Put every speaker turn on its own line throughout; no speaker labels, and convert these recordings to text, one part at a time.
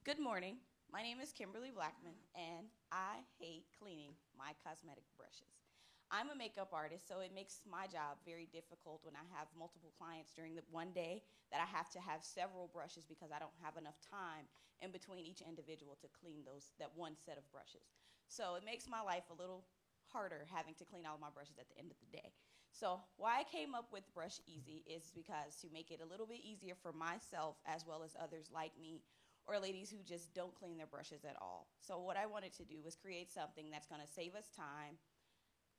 Good morning. My name is Kimberly Blackman, and I hate cleaning my cosmetic brushes. I'm a makeup artist, so it makes my job very difficult when I have multiple clients during the one day that I have to have several brushes because I don't have enough time in between each individual to clean that one set of brushes. So it makes my life a little harder having to clean all of my brushes at the end of the day. So why I came up with Brush Easy is because to make it a little bit easier for myself as well as others like me or ladies who just don't clean their brushes at all. So what I wanted to do was create something that's going to save us time.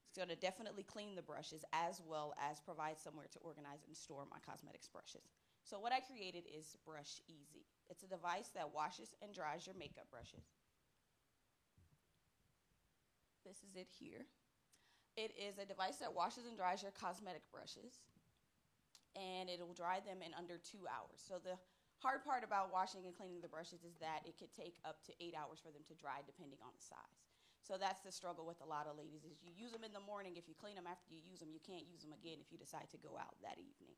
It's going to definitely clean the brushes as well as provide somewhere to organize and store my cosmetics brushes. So what I created is Brush Easy. It's a device that washes and dries your makeup brushes. This is it here. It is a device that washes and dries your cosmetic brushes, and it'll dry them in under 2 hours. So the hard part about washing and cleaning the brushes is that it could take up to 8 hours for them to dry depending on the size. So that's the struggle with a lot of ladies is you use them in the morning. If you clean them after you use them, you can't use them again if you decide to go out that evening.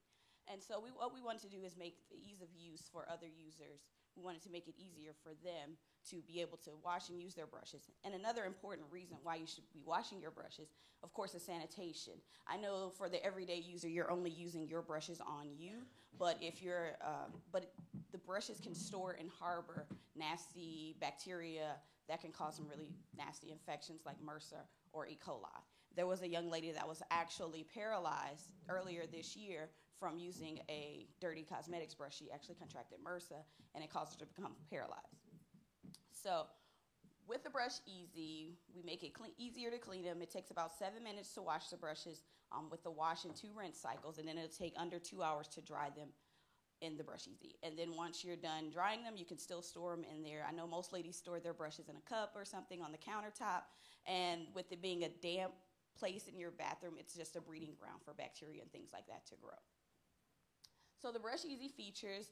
And so what we wanted to do is make the ease of use for other users. We wanted to make it easier for them to be able to wash and use their brushes. And another important reason why you should be washing your brushes, of course, is sanitation. I know for the everyday user, you're only using your brushes on you, but but the brushes can store and harbor nasty bacteria that can cause some really nasty infections like MRSA or E. coli. There was a young lady that was actually paralyzed earlier this year from using a dirty cosmetics brush. She actually contracted MRSA, and it caused her to become paralyzed. So with the Brush Easy, we make it easier to clean them. It takes about 7 minutes to wash the brushes with the wash and 2 rinse cycles, and then it'll take under 2 hours to dry them in the Brush Easy. And then once you're done drying them, you can still store them in there. I know most ladies store their brushes in a cup or something on the countertop, and with it being a damp place in your bathroom, it's just a breeding ground for bacteria and things like that to grow. So the Brush Easy features,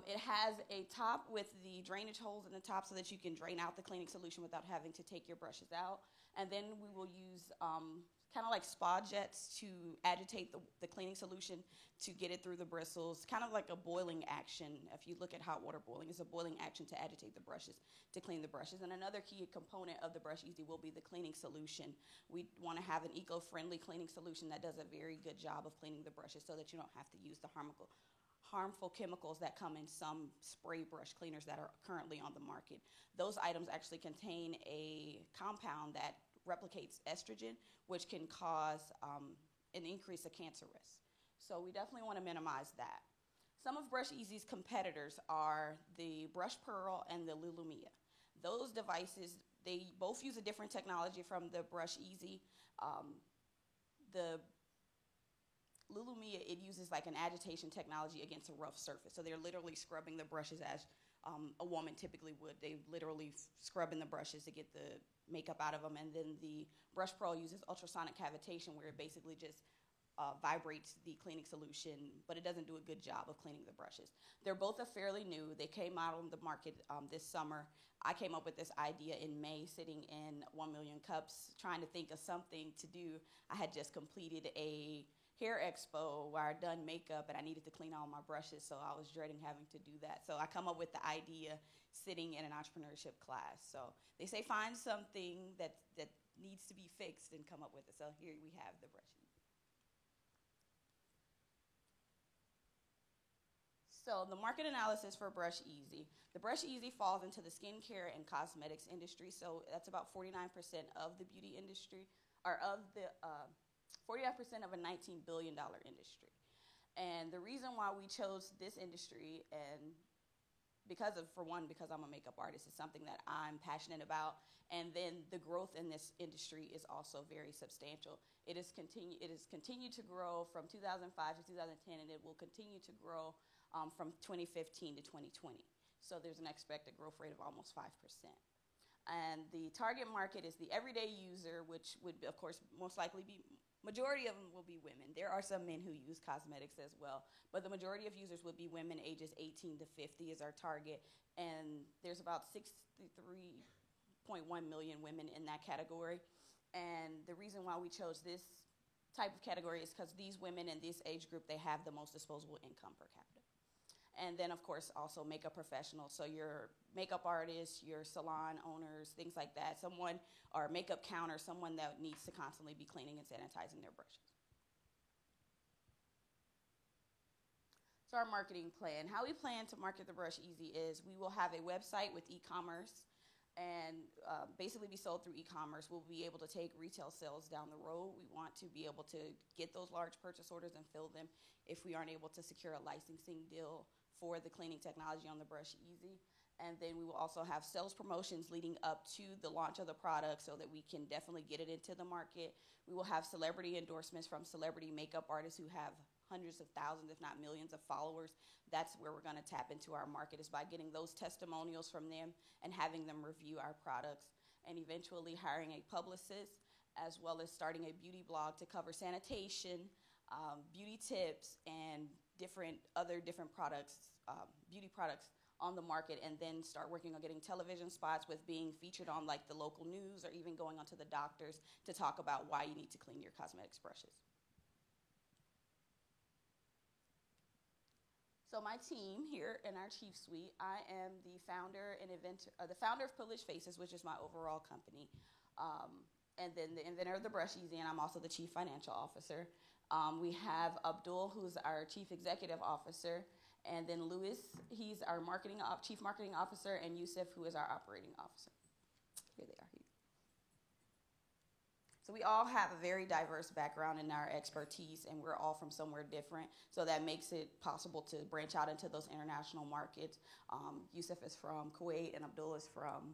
it has a top with the drainage holes in the top so that you can drain out the cleaning solution without having to take your brushes out. And then we will use kind of like spa jets to agitate the cleaning solution to get it through the bristles, kind of like a boiling action. If you look at hot water boiling, it's a boiling action to agitate the brushes, to clean the brushes. And another key component of the Brush Easy will be the cleaning solution. We want to have an eco-friendly cleaning solution that does a very good job of cleaning the brushes so that you don't have to use the harmful chemicals that come in some spray brush cleaners that are currently on the market. Those items actually contain a compound that replicates estrogen, which can cause an increase of cancer risk. So we definitely want to minimize that. Some of Brush Easy's competitors are the Brush Pearl and the Lulumia. Those devices, they both use a different technology from the Brush Easy. The Lulumia, it uses like an agitation technology against a rough surface. So they're literally scrubbing the brushes as a woman typically would. They literally scrubbing the brushes to get the makeup out of them. And then the Brush Pro uses ultrasonic cavitation where it basically just vibrates the cleaning solution, but it doesn't do a good job of cleaning the brushes. They're both fairly new. They came out on the market this summer. I came up with this idea in May, sitting in 1 Million Cups, trying to think of something to do. I had just completed a hair expo where I'd done makeup and I needed to clean all my brushes, so I was dreading having to do that. So I come up with the idea sitting in an entrepreneurship class. So they say find something that needs to be fixed and come up with it. So here we have the brush. So the market analysis for Brush Easy. The Brush Easy falls into the skincare and cosmetics industry. So that's about 49% of the beauty industry, or of the 49% of a $19 billion industry. And the reason why we chose this industry, and because I'm a makeup artist, it's something that I'm passionate about. And then the growth in this industry is also very substantial. It has continued to grow from 2005 to 2010, and it will continue to grow from 2015 to 2020. So there's an expected growth rate of almost 5%. And the target market is the everyday user, which would, of course, most likely be, majority of them will be women. There are some men who use cosmetics as well, but the majority of users would be women ages 18 to 50 is our target. And there's about 63.1 million women in that category. And the reason why we chose this type of category is because these women in this age group, they have the most disposable income per capita. And then, of course, also makeup professionals. So your makeup artists, your salon owners, things like that. Someone, or makeup counter, someone that needs to constantly be cleaning and sanitizing their brushes. So our marketing plan. How we plan to market the Brush Easy is we will have a website with e-commerce and basically be sold through e-commerce. We'll be able to take retail sales down the road. We want to be able to get those large purchase orders and fill them if we aren't able to secure a licensing deal for the cleaning technology on the Brush Easy. And then we will also have sales promotions leading up to the launch of the product so that we can definitely get it into the market. We will have celebrity endorsements from celebrity makeup artists who have hundreds of thousands, if not millions of followers. That's where we're going to tap into our market, is by getting those testimonials from them and having them review our products, and eventually hiring a publicist, as well as starting a beauty blog to cover sanitation, beauty tips, and different products, beauty products on the market, and then start working on getting television spots with being featured on like the local news, or even going onto the doctors to talk about why you need to clean your cosmetics brushes. So my team here in our chief suite, I am the founder and the founder of Privileged Faces, which is my overall company, and then the inventor of the Brush Easy, and I'm also the chief financial officer. We have Abdul, who's our chief executive officer, and then Louis, he's our chief marketing officer, and Yusuf, who is our operating officer. Here they are. So we all have a very diverse background in our expertise, and we're all from somewhere different. So that makes it possible to branch out into those international markets. Yusuf is from Kuwait, and Abdul is from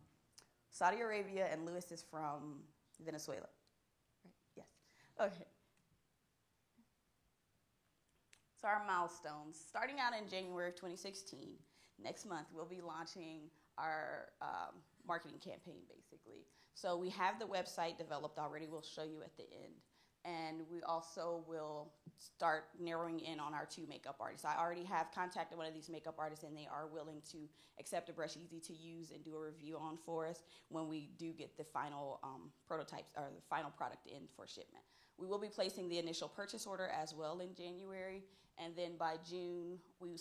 Saudi Arabia, and Louis is from Venezuela. Right? Yes. Okay. So our milestones. Starting out in January of 2016, next month we'll be launching our marketing campaign, basically. So we have the website developed already. We'll show you at the end. And we also will start narrowing in on our 2 makeup artists. I already have contacted one of these makeup artists, and they are willing to accept a Brush Easy to use and do a review on for us when we do get the final prototypes, or the final product in for shipment. We will be placing the initial purchase order as well in January, and then by June we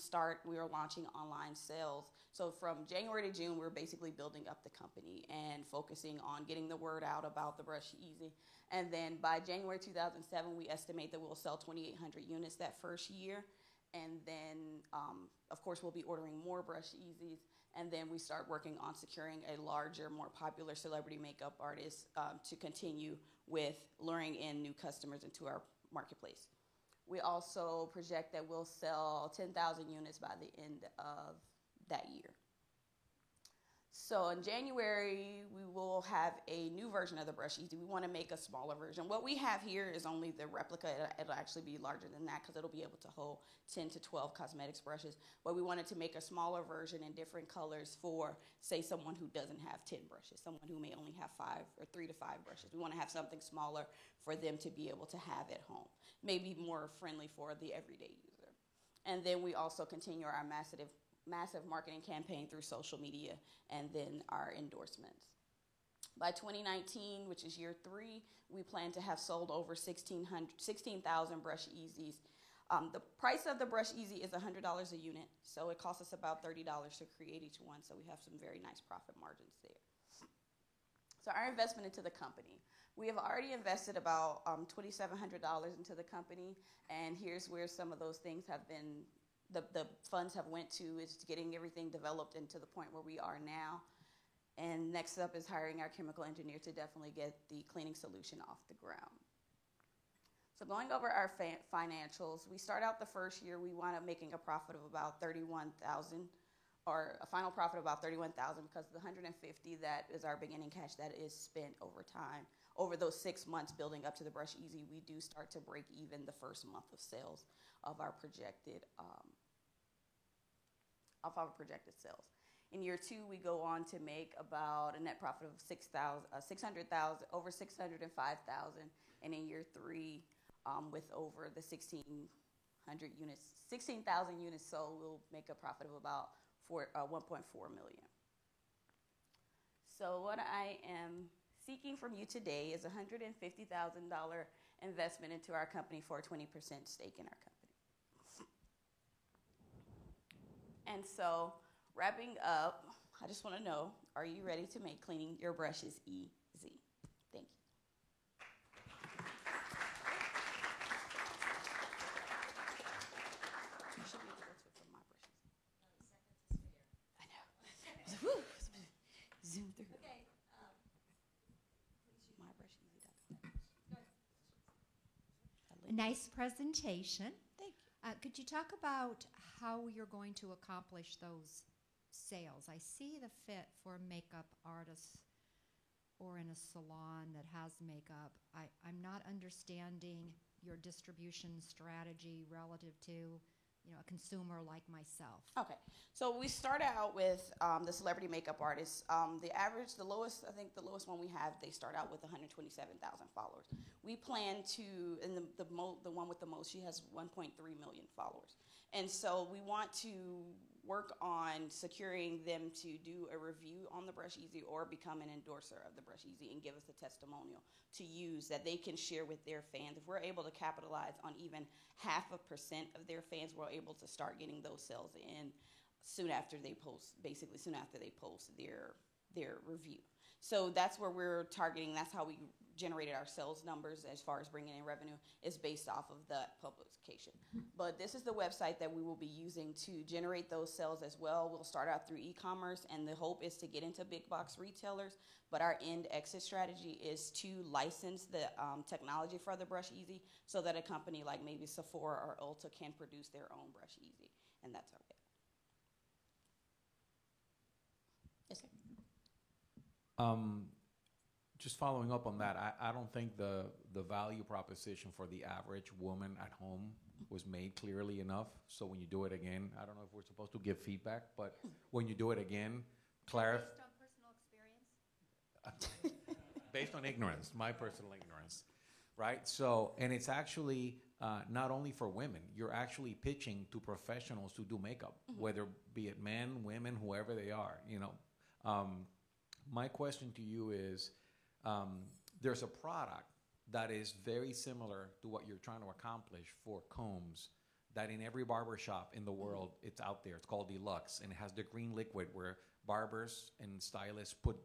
are launching online sales. So from January to June, we're basically building up the company and focusing on getting the word out about the Brush Easy. And then by January 2007, we estimate that we'll sell 2,800 units that first year. And then, of course, we'll be ordering more Brush Easies. And then we start working on securing a larger, more popular celebrity makeup artist to continue with luring in new customers into our marketplace. We also project that we'll sell 10,000 units by the end of that year. So in January, we will have a new version of the Brush Easy. We want to make a smaller version. What we have here is only the replica. It'll actually be larger than that because it'll be able to hold 10 to 12 cosmetics brushes. But we wanted to make a smaller version in different colors for, say, someone who doesn't have 10 brushes, someone who may only have 3 to 5 brushes. We want to have something smaller for them to be able to have at home, maybe more friendly for the everyday user. And then we also continue our massive marketing campaign through social media, and then our endorsements. By 2019, which is year 3, we plan to have sold over 16,000 Brush Easies. The price of the Brush Easy is $100 a unit, so it costs us about $30 to create each one, so we have some very nice profit margins there. So our investment into the company. We have already invested about $2,700 into the company, and here's where some of those things have been the funds have went to, is getting everything developed into the point where we are now. And next up is hiring our chemical engineer to definitely get the cleaning solution off the ground. So going over our financials, we start out the first year, we wind up making a profit of about $31,000, or a final profit of about $31,000, because the $150 that is our beginning cash that is spent over time. Over those 6 months building up to the Brush Easy, we do start to break even the first month of sales of our projected sales. In year 2, we go on to make about a net profit of over $605,000, and in year 3, with over the 16,000 units sold, we'll make a profit of about $1.4 million. So what I am seeking from you today is a $150,000 investment into our company for a 20% stake in our company. And so, wrapping up, I just want to know, are you ready to make cleaning your brushes easy? Thank you. You should be able to go to it from my brushes. I know. Woo. Zoom through.
Okay.
MyBrushEasy.com.
A nice presentation.
Thank you.
Could you talk about how you're going to accomplish those sales? I see the fit for makeup artists or in a salon that has makeup. I'm not understanding your distribution strategy relative to, a consumer like myself.
Okay, so we start out with the celebrity makeup artists. The lowest one we have, they start out with 127,000 followers. We plan to, and the one with the most, she has 1.3 million followers. And so we want to work on securing them to do a review on the Brush Easy or become an endorser of the Brush Easy and give us a testimonial to use that they can share with their fans. If we're able to capitalize on even 0.5% of their fans, we're able to start getting those sales in soon after they post their review. So that's where we're targeting. That's how we generated our sales numbers as far as bringing in revenue, is based off of that publication. But this is the website that we will be using to generate those sales as well. We'll start out through e-commerce, and the hope is to get into big box retailers. But our end exit strategy is to license the technology for the Brush Easy so that a company like maybe Sephora or Ulta can produce their own Brush Easy. And that's our goal. Yes, sir.
Just following up on that, I don't think the value proposition for the average woman at home was made clearly enough. So when you do it again, I don't know if we're supposed to give feedback, but when you do it again, clarify.
Based on personal experience?
Based on ignorance, my personal ignorance, right? So, and it's actually not only for women. You're actually pitching to professionals to do makeup, whether be it men, women, whoever they are, My question to you is, there's a product that is very similar to what you're trying to accomplish for combs that in every barber shop in the world, it's out there. It's called Deluxe, and it has the green liquid where barbers and stylists put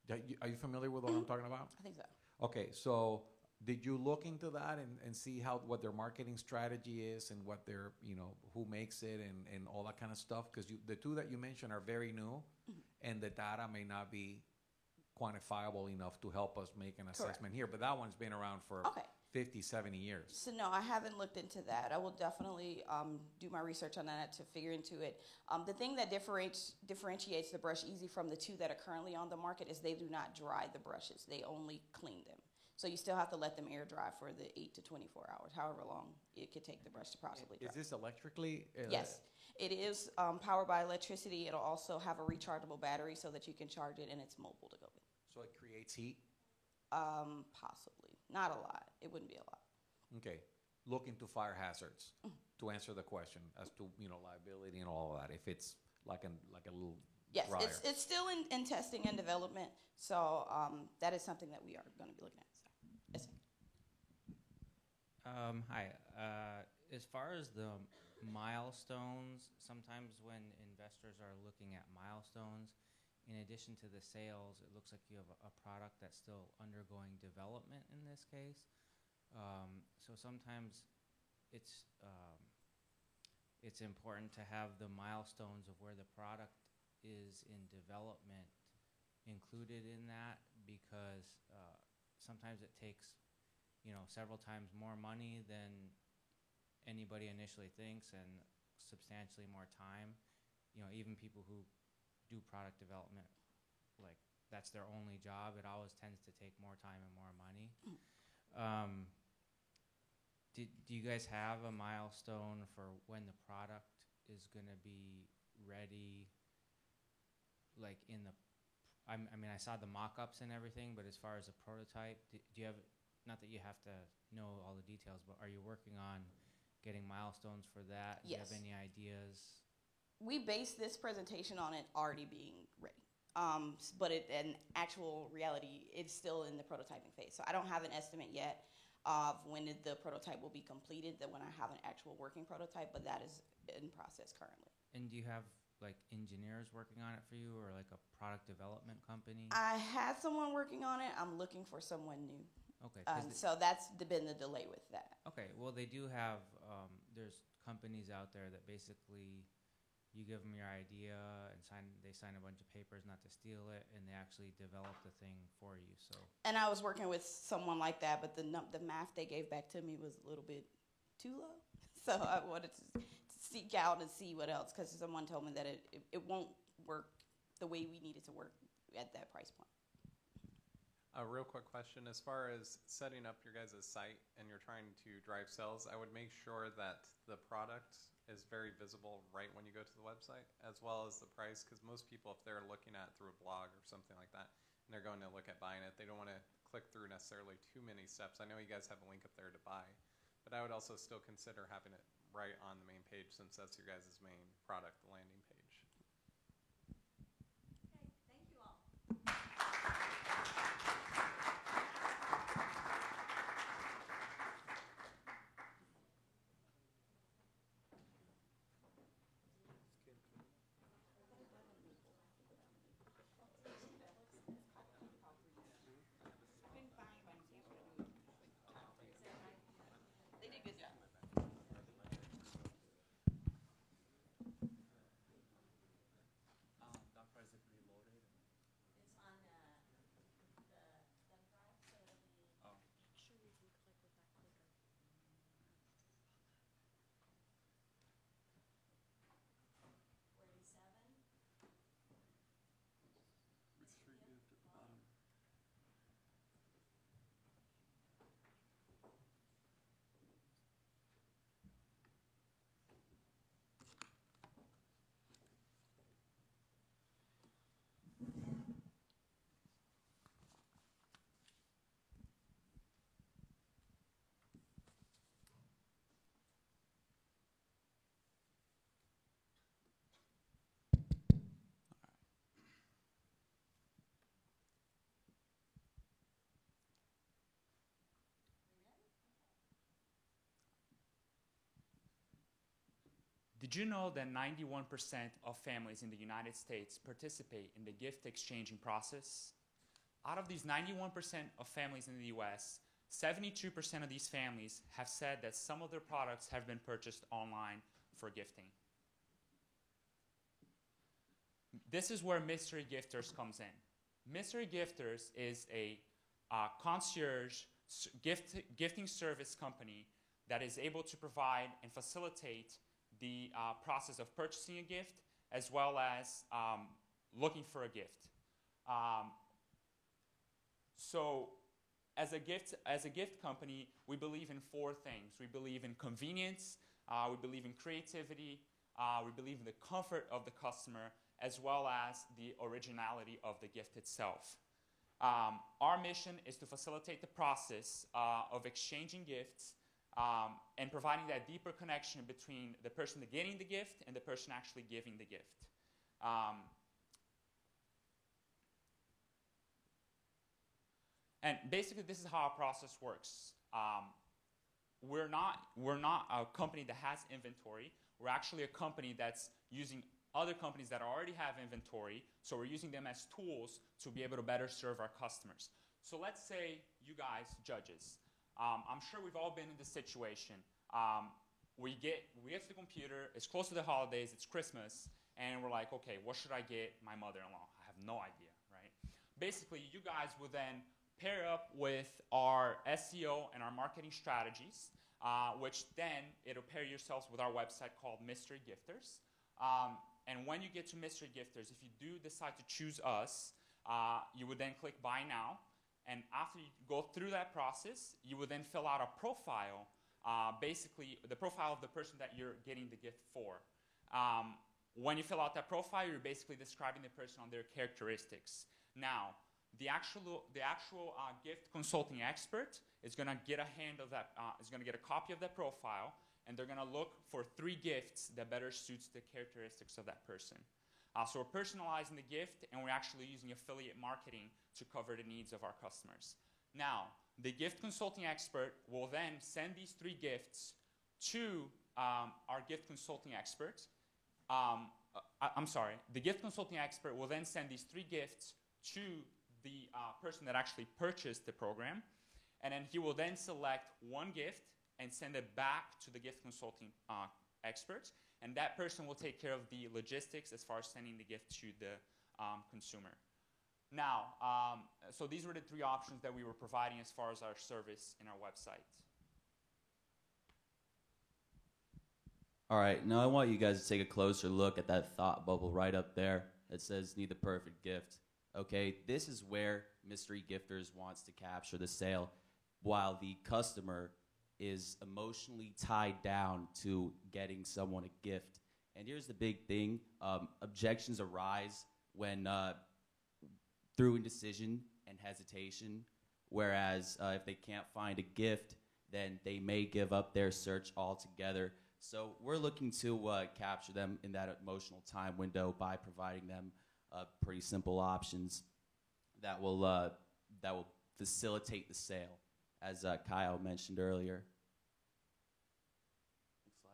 are you familiar with what I'm talking about?
I think so.
Okay, so did you look into that and see what their marketing strategy is and what their, who makes it and all that kind of stuff? Because the two that you mentioned are very new, and the data may not be quantifiable enough to help us make an assessment here. But that one's been around for 50, 70 years.
So no, I haven't looked into that. I will definitely do my research on that to figure into it. The thing that differentiates the Brush Easy from the two that are currently on the market is they do not dry the brushes. They only clean them. So you still have to let them air dry for the 8 to 24 hours, however long it could take the brush to possibly dry.
Is this electrically?
Yes. It is powered by electricity. It'll also have a rechargeable battery so that you can charge it, and it's mobile to go with.
So it creates heat?
Possibly. Not a lot. It wouldn't be a lot.
Okay. Look into fire hazards to answer the question as to, liability and all of that. If it's like a little
Yes,
dryer.
it's still in testing and development. So that is something that we are going to be looking at. So, yes, sir.
Hi. As far as the milestones, sometimes when investors are looking at milestones, in addition to the sales, it looks like you have a product that's still undergoing development in this case. So sometimes it's important to have the milestones of where the product is in development included in that, because sometimes it takes several times more money than anybody initially thinks, and substantially more time. Even people who do product development, like that's their only job, it always tends to take more time and more money. Do you guys have a milestone for when the product is going to be ready? Like I saw the mock-ups and everything, but as far as a prototype, do you have, not that you have to know all the details, but are you working on getting milestones for that?
Yes.
Do you have any ideas?
We base this presentation on it already being ready. But in actual reality, it's still in the prototyping phase. So I don't have an estimate yet of when the prototype will be completed, that when I have an actual working prototype, but that is in process currently.
And do you have like engineers working on it for you, or like a product development company?
I had someone working on it. I'm looking for someone new.
Okay. 'Cause
So that's been the delay with that.
okay. Well, they do have. There's companies out there that basically you give them your idea and they sign a bunch of papers not to steal it, and they actually develop the thing for you. So
And I was working with someone like that, but the math they gave back to me was a little bit too low. So I wanted to seek out and see what else, because someone told me that it won't work the way we need it to work at that price point.
A real quick question, as far as setting up your guys' site and you're trying to drive sales, I would make sure that the product is very visible right when you go to the website, as well as the price, because most people, if they're looking at it through a blog or something like that, and they're going to look at buying it, they don't want to click through necessarily too many steps. I know you guys have a link up there to buy, but I would also still consider having it right on the main page, since that's your guys' main product, the landing page.
Okay, thank you all.
They did a good job.
Doctor, is it preloaded?
It's on the thumb drive, so it'll be.
Oh.
Make sure you can click with that clicker.
Mystery gift at the bottom.
Did you know that 91% of families in the United States participate in the gift exchanging process? Out of these 91% of families in the US, 72% of these families have said that some of their products have been purchased online for gifting. This is where Mystery Gifters comes in. Mystery Gifters is a concierge gifting service company that is able to provide and facilitate the process of purchasing a gift, as well as looking for a gift. So as a gift company, we believe in four things. We believe in convenience, we believe in creativity, we believe in the comfort of the customer, as well as the originality of the gift itself. Our mission is to facilitate the process of exchanging gifts and providing that deeper connection between the person getting the gift and the person actually giving the gift. And basically, this is how our process works. We're not a company that has inventory. We're actually a company that's using other companies that already have inventory, so we're using them as tools to be able to better serve our customers. So let's say you guys, judges, I'm sure we've all been in this situation. We get to the computer, it's close to the holidays, it's Christmas, and we're like, okay, what should I get my mother-in-law? I have no idea, right? Basically, you guys will then pair up with our SEO and our marketing strategies, which then it'll pair yourselves with our website called Mystery Gifters. And when you get to Mystery Gifters, if you do decide to choose us, you would then click Buy Now. And after you go through that process, you would then fill out a profile, basically the profile of the person that you're getting the gift for. When you fill out that profile, you're basically describing the person on their characteristics. Now, the actual gift consulting expert is going to get a hand of that, is going to get a copy of that profile, and they're going to look for 3 gifts that better suits the characteristics of that person. So we're personalizing the gift, and we're actually using affiliate marketing to cover the needs of our customers. Now, the gift consulting expert will then send these 3 gifts to our gift consulting expert. I'm sorry, the gift consulting expert will then send these 3 gifts to the person that actually purchased the program, and then he will then select 1 gift and send it back to the gift consulting experts, and that person will take care of the logistics as far as sending the gift to the consumer. Now, so these were the 3 options that we were providing as far as our service in our website.
All right, now I want you guys to take a closer look at that thought bubble right up there that says need the perfect gift. Okay, this is where Mystery Gifters wants to capture the sale while the customer is emotionally tied down to getting someone a gift. And here's the big thing, objections arise when through indecision and hesitation, whereas if they can't find a gift, then they may give up their search altogether. So we're looking to capture them in that emotional time window by providing them pretty simple options that will facilitate the sale, as Kyle mentioned earlier. Next slide.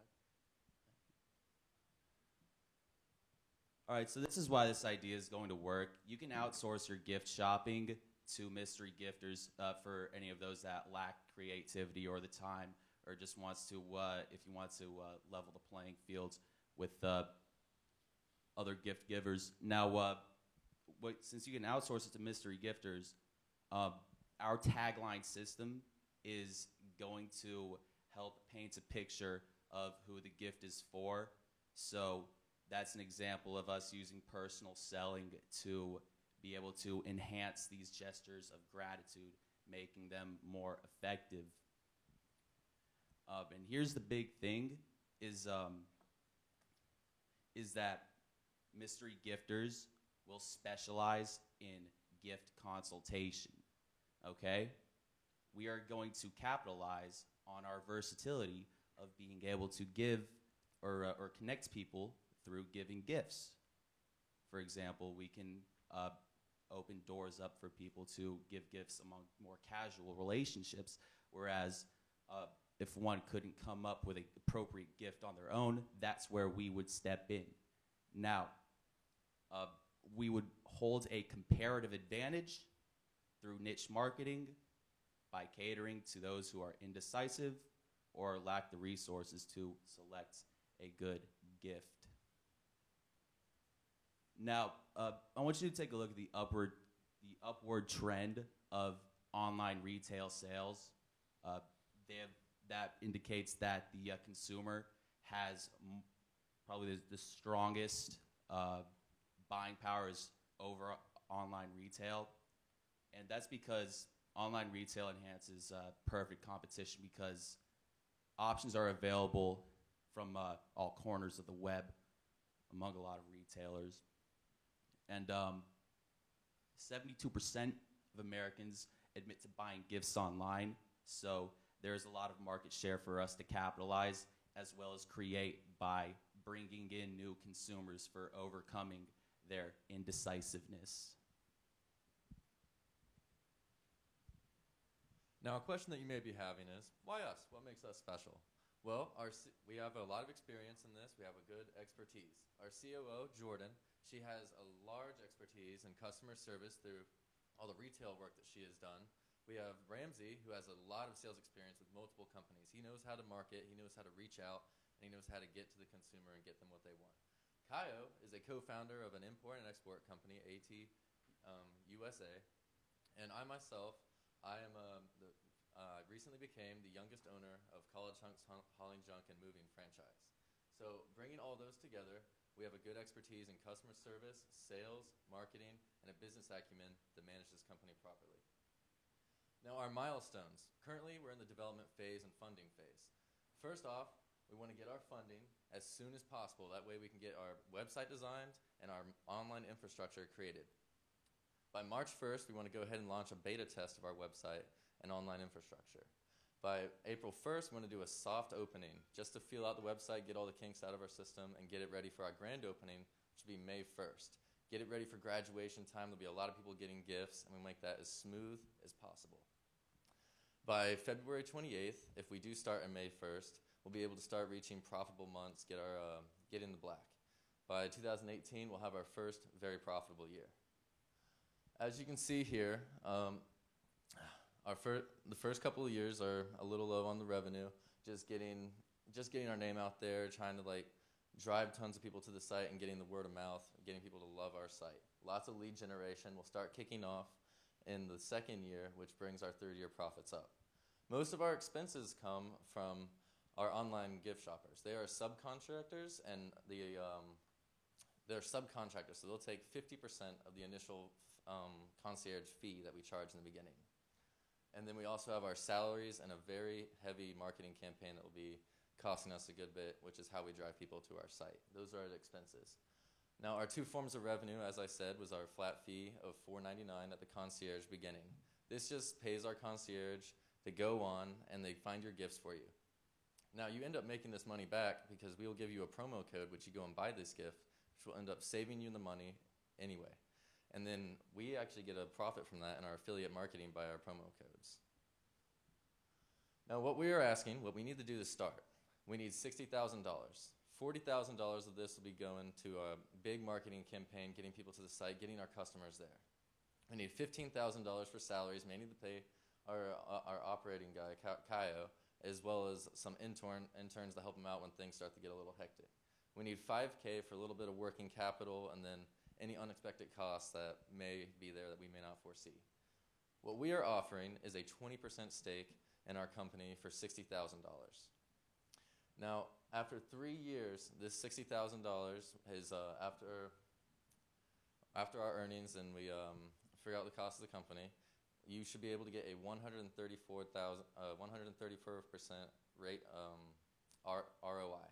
All right, so this is why this idea is going to work. You can outsource your gift shopping to Mystery Gifters for any of those that lack creativity or the time, or just wants to, if you want to level the playing fields with other gift givers. Now, since you can outsource it to Mystery Gifters, our tagline system is going to help paint a picture of who the gift is for. So that's an example of us using personal selling to be able to enhance these gestures of gratitude, making them more effective. And here's the big thing, is that Mystery Gifters will specialize in gift consultation, okay? We are going to capitalize on our versatility of being able to give or connect people through giving gifts. For example, we can open doors up for people to give gifts among more casual relationships, whereas if one couldn't come up with an appropriate gift on their own, that's where we would step in. Now, we would hold a comparative advantage through niche marketing by catering to those who are indecisive or lack the resources to select a good gift. Now, I want you to take a look at the upward trend of online retail sales. That indicates that the consumer has probably the strongest buying power is over online retail. And that's because online retail enhances perfect competition because options are available from all corners of the web among a lot of retailers. And 72% of Americans admit to buying gifts online. So there's a lot of market share for us to capitalize as well as create by bringing in new consumers for overcoming their indecisiveness.
Now, a question that you may be having is, why us? What makes us special? Well, we have a lot of experience in this. We have a good expertise. Our COO, Jordan, she has a large expertise in customer service through all the retail work that she has done. We have Ramsey, who has a lot of sales experience with multiple companies. He knows how to market, he knows how to reach out, and he knows how to get to the consumer and get them what they want. Kayo is a co-founder of an import and export company, AT USA, and I myself, recently became the youngest owner of College Hunks Hauling Junk and Moving franchise. So bringing all those together, we have a good expertise in customer service, sales, marketing, and a business acumen to manage this company properly. Now, our milestones. Currently, we're in the development phase and funding phase. First off, we want to get our funding as soon as possible. That way we can get our website designed and our online infrastructure created. By March 1st, we want to go ahead and launch a beta test of our website and online infrastructure. By April 1st, we want to do a soft opening just to feel out the website, get all the kinks out of our system, and get it ready for our grand opening, which will be May 1st. Get it ready for graduation time. There'll be a lot of people getting gifts, and we make that as smooth as possible. By February 28th, if we do start on May 1st, we'll be able to start reaching profitable months, get in the black. By 2018, we'll have our first very profitable year. As you can see here, the first couple of years are a little low on the revenue, just getting our name out there, trying to like drive tons of people to the site and getting the word of mouth, getting people to love our site. Lots of lead generation will start kicking off in the second year, which brings our third year profits up. Most of our expenses come from our online gift shoppers. They are subcontractors, and they're subcontractors, so they'll take 50% of the initial concierge fee that we charge in the beginning. And then we also have our salaries and a very heavy marketing campaign that will be costing us a good bit, which is how we drive people to our site. Those are the expenses. Now, our two forms of revenue, as I said, was our flat fee of $4.99 at the concierge beginning. This just pays our concierge to go on and they find your gifts for you. Now, you end up making this money back because we will give you a promo code, which you go and buy this gift, which will end up saving you the money anyway. And then we actually get a profit from that in our affiliate marketing by our promo codes. Now, what we need to do to start, we need $60,000. $40,000 of this will be going to a big marketing campaign, getting people to the site, getting our customers there. We need $15,000 for salaries, mainly to pay our operating guy, Kaio, as well as some interns to help him out when things start to get a little hectic. We need $5K for a little bit of working capital, and then any unexpected costs that may be there that we may not foresee. What we are offering is a 20% stake in our company for $60,000. Now, after 3 years, this $60,000 is after our earnings and we figure out the cost of the company, you should be able to get a 134% rate ROI.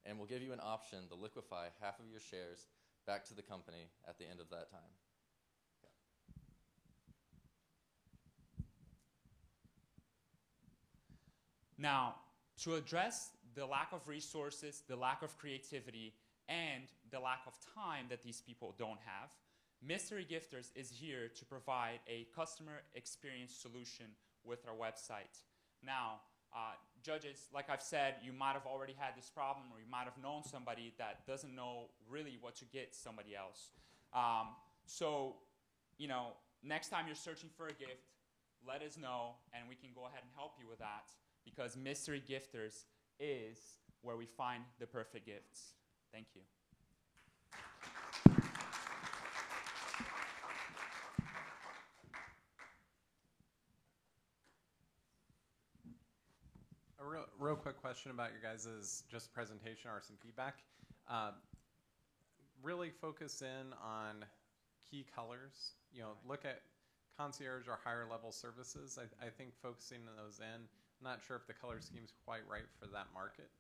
And we'll give you an option to liquefy half of your shares back to the company at the end of that time.
Now, to address the lack of resources, the lack of creativity, and the lack of time that these people don't have, Mystery Gifters is here to provide a customer experience solution with our website. Now, judges, like I've said, you might have already had this problem, or you might have known somebody that doesn't know really what to get somebody else. So, next time you're searching for a gift, let us know, and we can go ahead and help you with that, because Mystery Gifters is where we find the perfect gifts. Thank you.
A real quick question about your guys' just presentation or some feedback. Really focus in on key colors. Look at concierge or higher level services. I think focusing those in. I'm not sure if the color scheme's quite right for that market.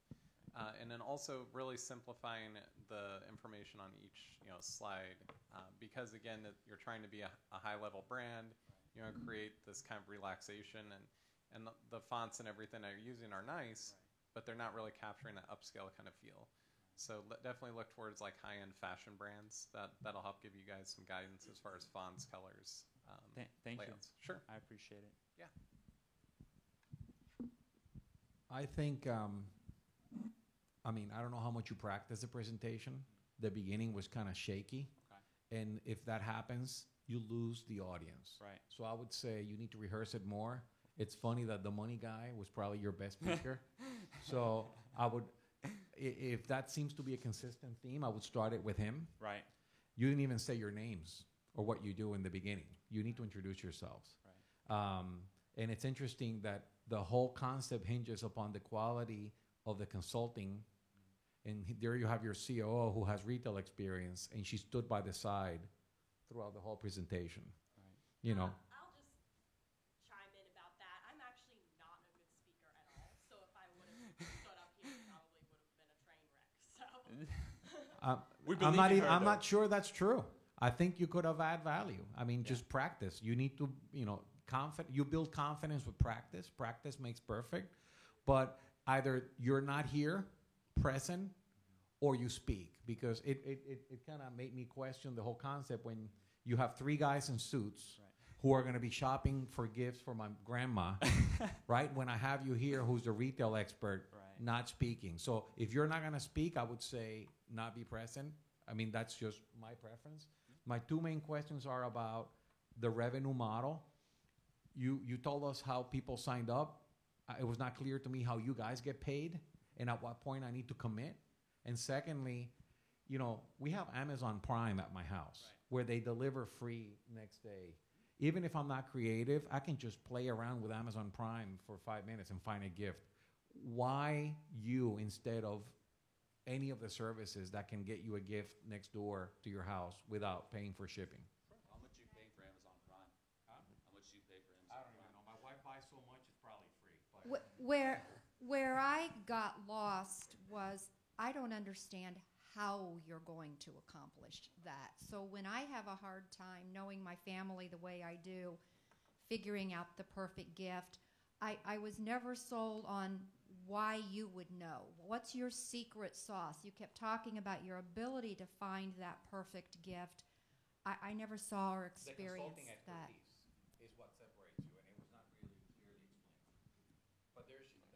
And then also really simplifying the information on each slide, because again, you're trying to be a high level brand, create this kind of relaxation, and the fonts and everything that you're using are nice, but they're not really capturing that upscale kind of feel. So definitely look towards like high-end fashion brands. That'll help give you guys some guidance as far as fonts, colors,
Thank
layouts.
you.
Sure.
I appreciate it.
Yeah.
I think, I don't know how much you practice the presentation. The beginning was kind of shaky.
Okay.
And if that happens, you lose the audience.
Right.
So I would say you need to rehearse it more. It's funny that the money guy was probably your best speaker. So I would, if that seems to be a consistent theme, I would start it with him.
Right.
You didn't even say your names or what you do in the beginning. You need to introduce yourselves.
Right.
And it's interesting that the whole concept hinges upon the quality of the consulting. And there you have your COO who has retail experience, and she stood by the side throughout the whole presentation.
Right.
I'll just chime in about that. I'm actually not a good speaker at all, so if I would have stood up here, it probably would have been a train wreck. So
I'm not sure that's true. I think you could have added value. Just practice. You need to, you build confidence with practice. Practice makes perfect. But either you're not here, present, or you speak, because it kind of made me question the whole concept when you have 3 guys in suits who are going to be shopping for gifts for my grandma, right? When I have you here who's a retail expert, not speaking. So if you're not going to speak, I would say not be present. I mean, that's just my preference. My two main questions are about the revenue model. You told us how people signed up. It was not clear to me how you guys get paid and at what point I need to commit. And secondly, you know, we have Amazon Prime at my house where they deliver free next day. Even if I'm not creative, I can just play around with Amazon Prime for 5 minutes and find a gift. Why you instead of any of the services that can get you a gift next door to your house without paying for shipping?
How much you pay for Amazon Prime?
Huh?
How much you pay for Amazon
I don't
Prime?
even know. My wife buys so much, it's probably free.
Where I got lost was I don't understand how you're going to accomplish that. So when I have a hard time knowing my family the way I do, figuring out the perfect gift, I was never sold on why you would know. What's your secret sauce? You kept talking about your ability to find that perfect gift. I never saw or experienced that.
Is what separates you, and it was not really clearly explained. But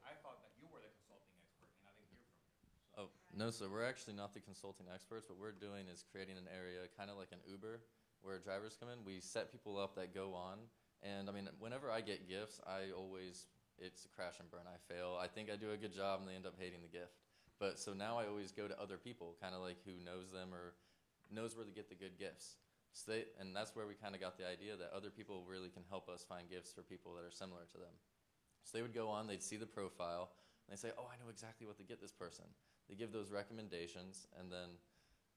I thought that you were the consulting expert, and I didn't hear from you.
Oh, no, sir. We're actually not the consulting experts. What we're doing is creating an area, kind of like an Uber, where drivers come in. We set people up that go on. And, I mean, whenever I get gifts, it's a crash and burn. I fail. I think I do a good job, and they end up hating the gift. But so now I always go to other people, kind of like who knows them or knows where to get the good gifts. And that's where we kind of got the idea that other people really can help us find gifts for people that are similar to them. So they would go on, they'd see the profile, and they'd say, oh, I know exactly what to get this person. They give those recommendations, and then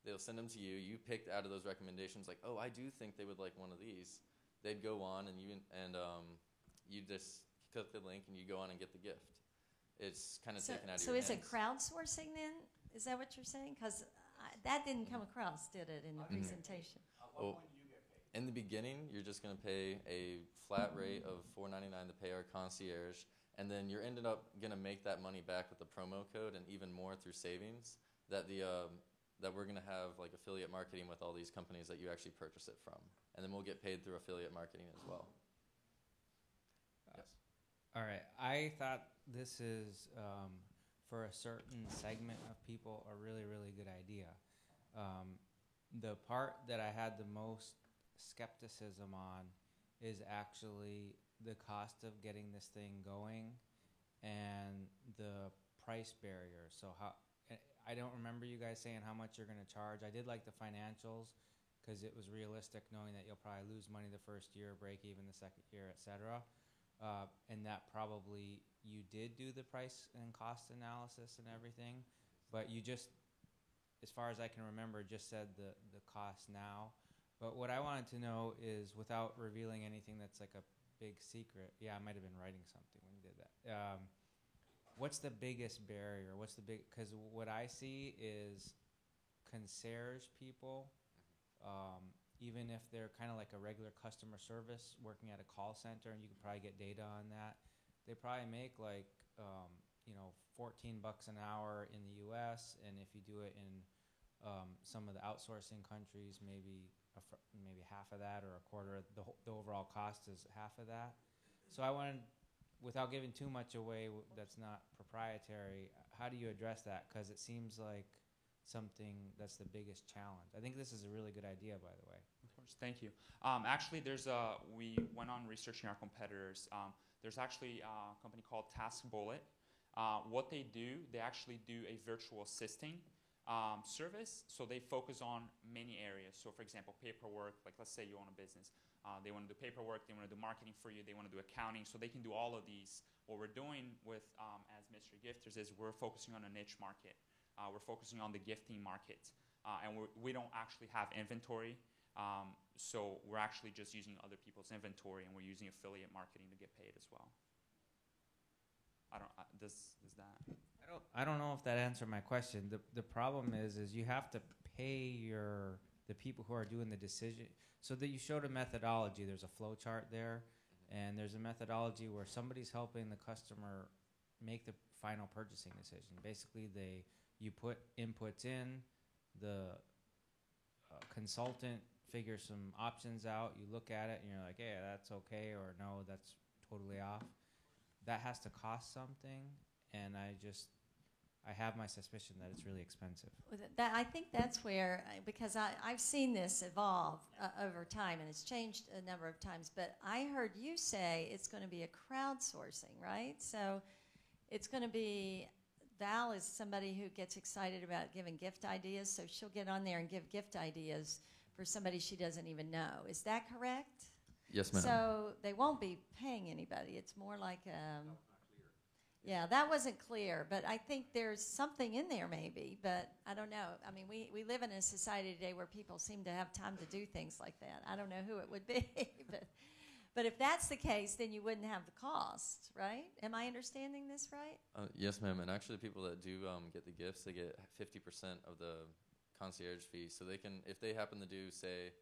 they'll send them to you. You picked out of those recommendations, like, oh, I do think they would like one of these. They'd go on, and you just click the link, and you go on and get the gift. It's kind of taken out of your hands.
So is it crowdsourcing then? Is that what you're saying? Because that didn't come across, did it, in the presentation?
What point do you get paid?
In the beginning, you're just going to pay a flat rate of $4.99 to pay our concierge, and then you're ended up going to make that money back with the promo code and even more through savings that we're going to have like affiliate marketing with all these companies that you actually purchase it from. And then we'll get paid through affiliate marketing as well. Yes.
All right. I thought this is, for a certain segment of people, a really, really good idea. The part that I had the most skepticism on is actually the cost of getting this thing going and the price barrier. So I don't remember you guys saying how much you're going to charge. I did like the financials because it was realistic knowing that you'll probably lose money the first year, break even the second year, et cetera. And that probably you did do the price and cost analysis and everything, but you just, as far as I can remember, just said the cost now. But what I wanted to know is, without revealing anything that's like a big secret, I might have been writing something when you did that. What's the biggest barrier? Because what I see is concierge people, even if they're kind of like a regular customer service working at a call center, and you can probably get data on that, they probably make like, $14 an hour in the U.S., and if you do it in some of the outsourcing countries, maybe half of that or a quarter. The overall cost is half of that. So I wanted, without giving too much away that's not proprietary, how do you address that? Because it seems like something that's the biggest challenge. I think this is a really good idea, by the way.
Of course, thank you. Actually, we went on researching our competitors. There's actually a company called Task Bullet. What they do, they actually do a virtual assisting service. So they focus on many areas. So for example, paperwork, like let's say you own a business. They want to do paperwork, they want to do marketing for you, they want to do accounting, so they can do all of these. What we're doing with, as Mystery Gifters, is we're focusing on a niche market. We're focusing on the gifting market. And we don't actually have inventory. So we're actually just using other people's inventory, and we're using affiliate marketing to get paid as well. Does that?
I don't know if that answered my question. The problem is you have to pay the people who are doing the decision. So that you showed a methodology. There's a flow chart there, and there's a methodology where somebody's helping the customer make the final purchasing decision. Basically, you put inputs in, the consultant figures some options out. You look at it, and you're like, "Hey, that's okay," or "No, that's totally off." That has to cost something, and I just I have my suspicion that it's really expensive.
Well, I think that's where, because I've seen this evolve over time, and it's changed a number of times, but I heard you say it's going to be a crowdsourcing, right? So it's going to be, Val is somebody who gets excited about giving gift ideas, so she'll get on there and give gift ideas for somebody she doesn't even know. Is that correct?
Yes, ma'am.
So they won't be paying anybody. It's more like yeah, that wasn't clear, but I think there's something in there maybe, but I don't know. I mean, we live in a society today where people seem to have time to do things like that. I don't know who it would be, but if that's the case, then you wouldn't have the cost, right? Am I understanding this right?
Yes, ma'am. And actually, people that do get the gifts, they get 50% of the concierge fee. So they can, if they happen to do, say,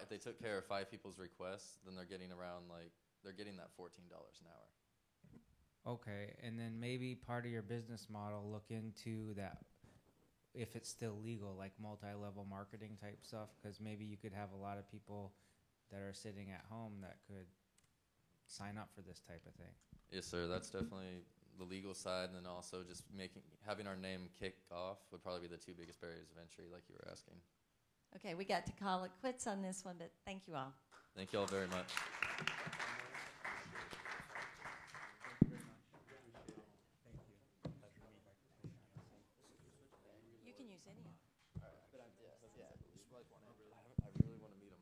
if they took care of 5 people's requests, then they're getting around they're getting that $14 an hour.
Okay, and then maybe part of your business model, look into that if it's still legal, like multi-level marketing type stuff, because maybe you could have a lot of people that are sitting at home that could sign up for this type of thing.
Yes, sir. That's definitely the legal side, and then also just having our name kick off would probably be the 2 biggest barriers of entry, like you were asking.
Okay, we got to call it quits on this one, but thank you all.
Thank you all very much.
You can use any of them.
I really want to meet them.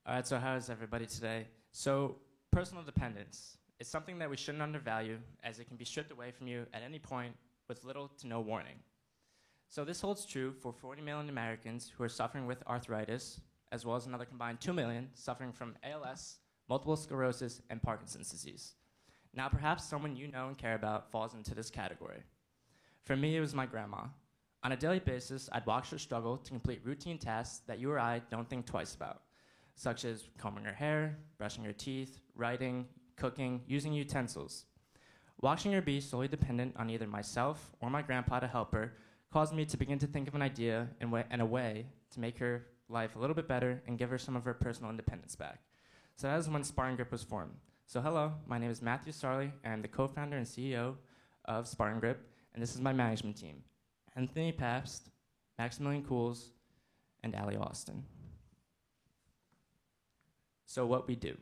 All right, so how is everybody today? So personal dependence is something that we shouldn't undervalue, as it can be stripped away from you at any point with little to no warning. So this holds true for 40 million Americans who are suffering with arthritis, as well as another combined 2 million suffering from ALS, multiple sclerosis, and Parkinson's disease. Now perhaps someone you know and care about falls into this category. For me, it was my grandma. On a daily basis, I'd watch her struggle to complete routine tasks that you or I don't think twice about, such as combing her hair, brushing her teeth, writing, cooking, using utensils. Watching her be solely dependent on either myself or my grandpa to help her caused me to begin to think of an idea and a way to make her life a little bit better and give her some of her personal independence back. So that is when Spartan Grip was formed. So hello, my name is Matthew Sarley, and I'm the co-founder and CEO of Spartan Grip, and this is my management team: Anthony Pabst, Maximilian Cools, and Allie Austin. So what we do,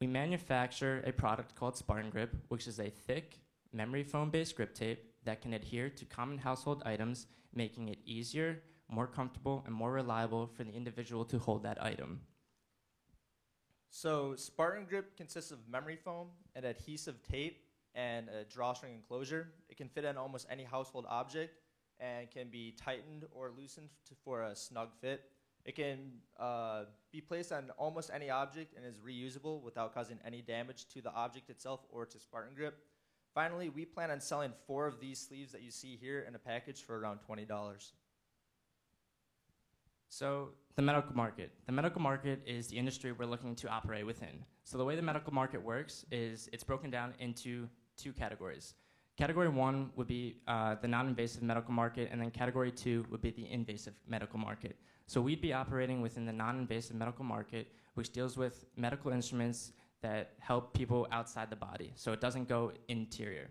we manufacture a product called Spartan Grip, which is a thick memory foam-based grip tape that can adhere to common household items, making it easier, more comfortable, and more reliable for the individual to hold that item.
So Spartan Grip consists of memory foam, an adhesive tape, and a drawstring enclosure. It can fit on almost any household object and can be tightened or loosened for a snug fit. It can be placed on almost any object and is reusable without causing any damage to the object itself or to Spartan Grip. Finally, we plan on selling 4 of these sleeves that you see here in a package for around $20.
So the medical market. The medical market is the industry we're looking to operate within. So the way the medical market works is it's broken down into 2 categories. Category 1 would be the non-invasive medical market, and then category 2 would be the invasive medical market. So we'd be operating within the non-invasive medical market, which deals with medical instruments that help people outside the body. So it doesn't go interior.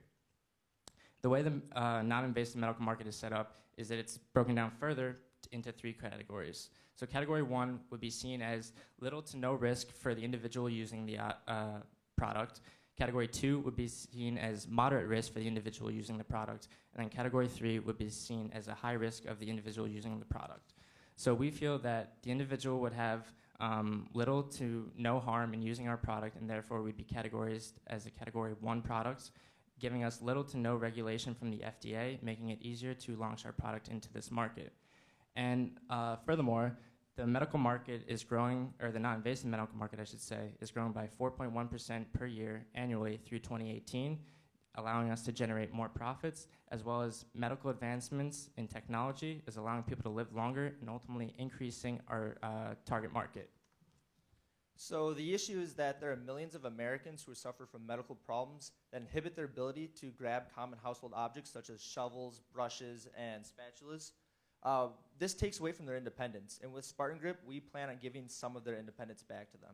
The way the non-invasive medical market is set up is that it's broken down further into 3 categories. So category 1 would be seen as little to no risk for the individual using the product. Category 2 would be seen as moderate risk for the individual using the product. And then category 3 would be seen as a high risk of the individual using the product. So we feel that the individual would have little to no harm in using our product, and therefore we'd be categorized as a Category 1 product, giving us little to no regulation from the FDA, making it easier to launch our product into this market. And furthermore, the medical market is growing, or the non-invasive medical market, I should say, is growing by 4.1% per year annually through 2018, allowing us to generate more profits, as well as medical advancements in technology is allowing people to live longer and ultimately increasing our target market.
So the issue is that there are millions of Americans who suffer from medical problems that inhibit their ability to grab common household objects such as shovels, brushes, and spatulas. This takes away from their independence, and with Spartan Grip, we plan on giving some of their independence back to them.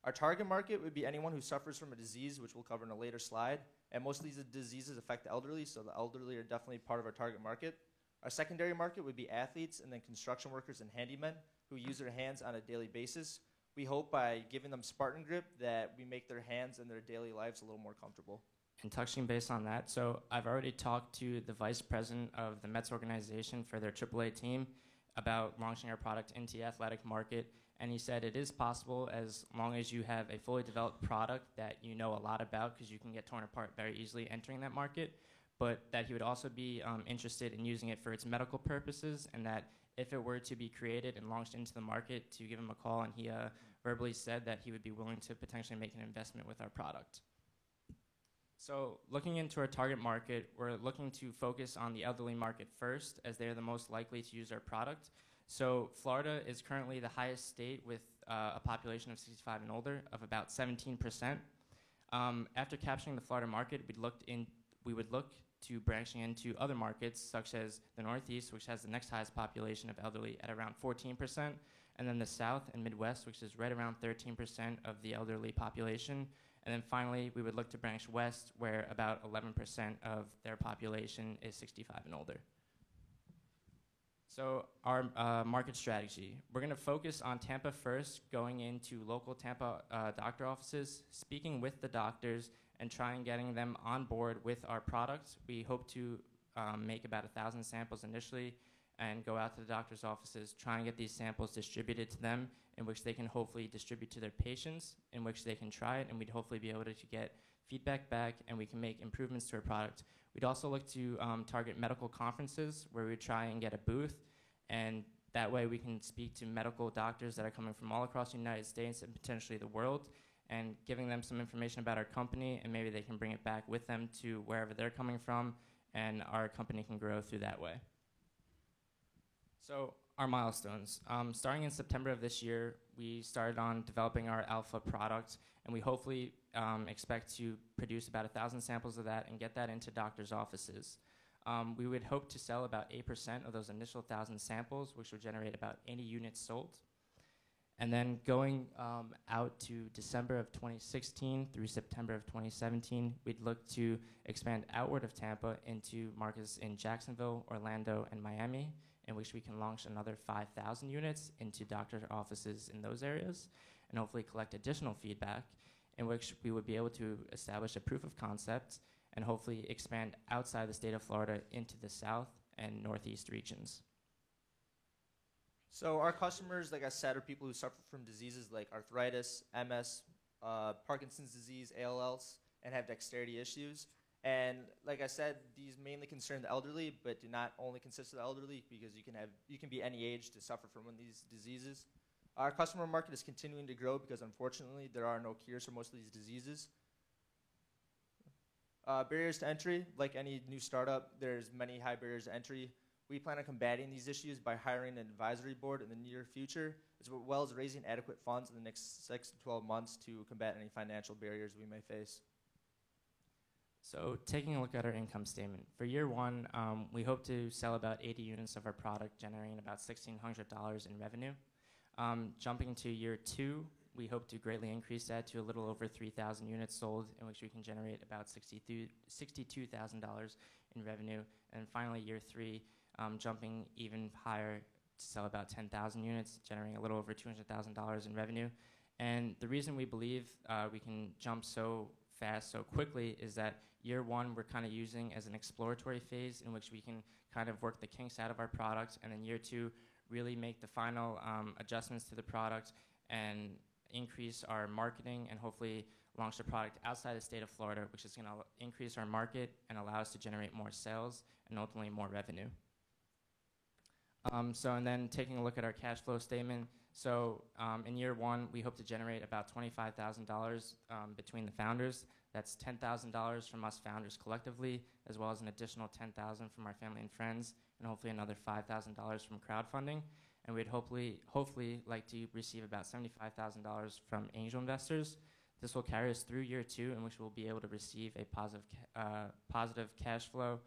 Our target market would be anyone who suffers from a disease, which we'll cover in a later slide, and most of these diseases affect the elderly, so the elderly are definitely part of our target market. Our secondary market would be athletes and then construction workers and handymen who use their hands on a daily basis. We hope by giving them Spartan Grip that we make their hands and their daily lives a little more comfortable.
And touching base on that, so I've already talked to the vice president of the Mets organization for their AAA team about launching our product into the athletic market, and he said it is possible as long as you have a fully developed product that you know a lot about, because you can get torn apart very easily entering that market, but that he would also be interested in using it for its medical purposes, and that if it were to be created and launched into the market, to give him a call, and he verbally said that he would be willing to potentially make an investment with our product. So looking into our target market, we're looking to focus on the elderly market first, as they're the most likely to use our product. So Florida is currently the highest state with a population of 65 and older of about 17%. After capturing the Florida market, we would look to branching into other markets, such as the Northeast, which has the next highest population of elderly at around 14%, and then the South and Midwest, which is right around 13% of the elderly population. And then finally, we would look to branch west, where about 11% of their population is 65 and older. So our market strategy. We're going to focus on Tampa first, going into local Tampa doctor offices, speaking with the doctors, and trying getting them on board with our products. We hope to make about 1,000 samples initially and go out to the doctor's offices, try and get these samples distributed to them, in which they can hopefully distribute to their patients, in which they can try it, and we'd hopefully be able to get feedback back, and we can make improvements to our product. We'd also look to target medical conferences where we try and get a booth, and that way we can speak to medical doctors that are coming from all across the United States and potentially the world, and giving them some information about our company, and maybe they can bring it back with them to wherever they're coming from, and our company can grow through that way. So our milestones. Starting in September of this year, we started on developing our alpha product, and we hopefully expect to produce about 1,000 samples of that and get that into doctors' offices. We would hope to sell about 8% of those initial 1,000 samples, which would generate about 80 units sold. And then going out to December of 2016 through September of 2017, we'd look to expand outward of Tampa into markets in Jacksonville, Orlando, and Miami, in which we can launch another 5,000 units into doctor offices in those areas, and hopefully collect additional feedback, in which we would be able to establish a proof of concept and hopefully expand outside the state of Florida into the South and Northeast regions.
So our customers, like I said, are people who suffer from diseases like arthritis, MS, Parkinson's disease, ALLs, and have dexterity issues. And like I said, these mainly concern the elderly, but do not only consist of the elderly, because you can be any age to suffer from one of these diseases. Our customer market is continuing to grow because unfortunately there are no cures for most of these diseases. Barriers to entry, like any new startup, there's many high barriers to entry. We plan on combating these issues by hiring an advisory board in the near future, as well as raising adequate funds in the next 6 to 12 months to combat any financial barriers we may face.
So taking a look at our income statement. For year one, we hope to sell about 80 units of our product, generating about $1,600 in revenue. Jumping to year two, we hope to greatly increase that to a little over 3,000 units sold, in which we can generate about $62,000 in revenue. And finally, year three, jumping even higher to sell about 10,000 units, generating a little over $200,000 in revenue. And the reason we believe we can jump so fast so quickly is that year one, we're kind of using as an exploratory phase in which we can kind of work the kinks out of our product, and then year two, really make the final adjustments to the product and increase our marketing and hopefully launch the product outside the state of Florida, which is going to increase our market and allow us to generate more sales and ultimately more revenue. And then taking a look at our cash flow statement. So in year one, we hope to generate about $25,000 between the founders. That's $10,000 from us founders collectively, as well as an additional $10,000 from our family and friends, and hopefully another $5,000 from crowdfunding. And we'd hopefully like to receive about $75,000 from angel investors. This will carry us through year two, in which we'll be able to receive a positive cash flow.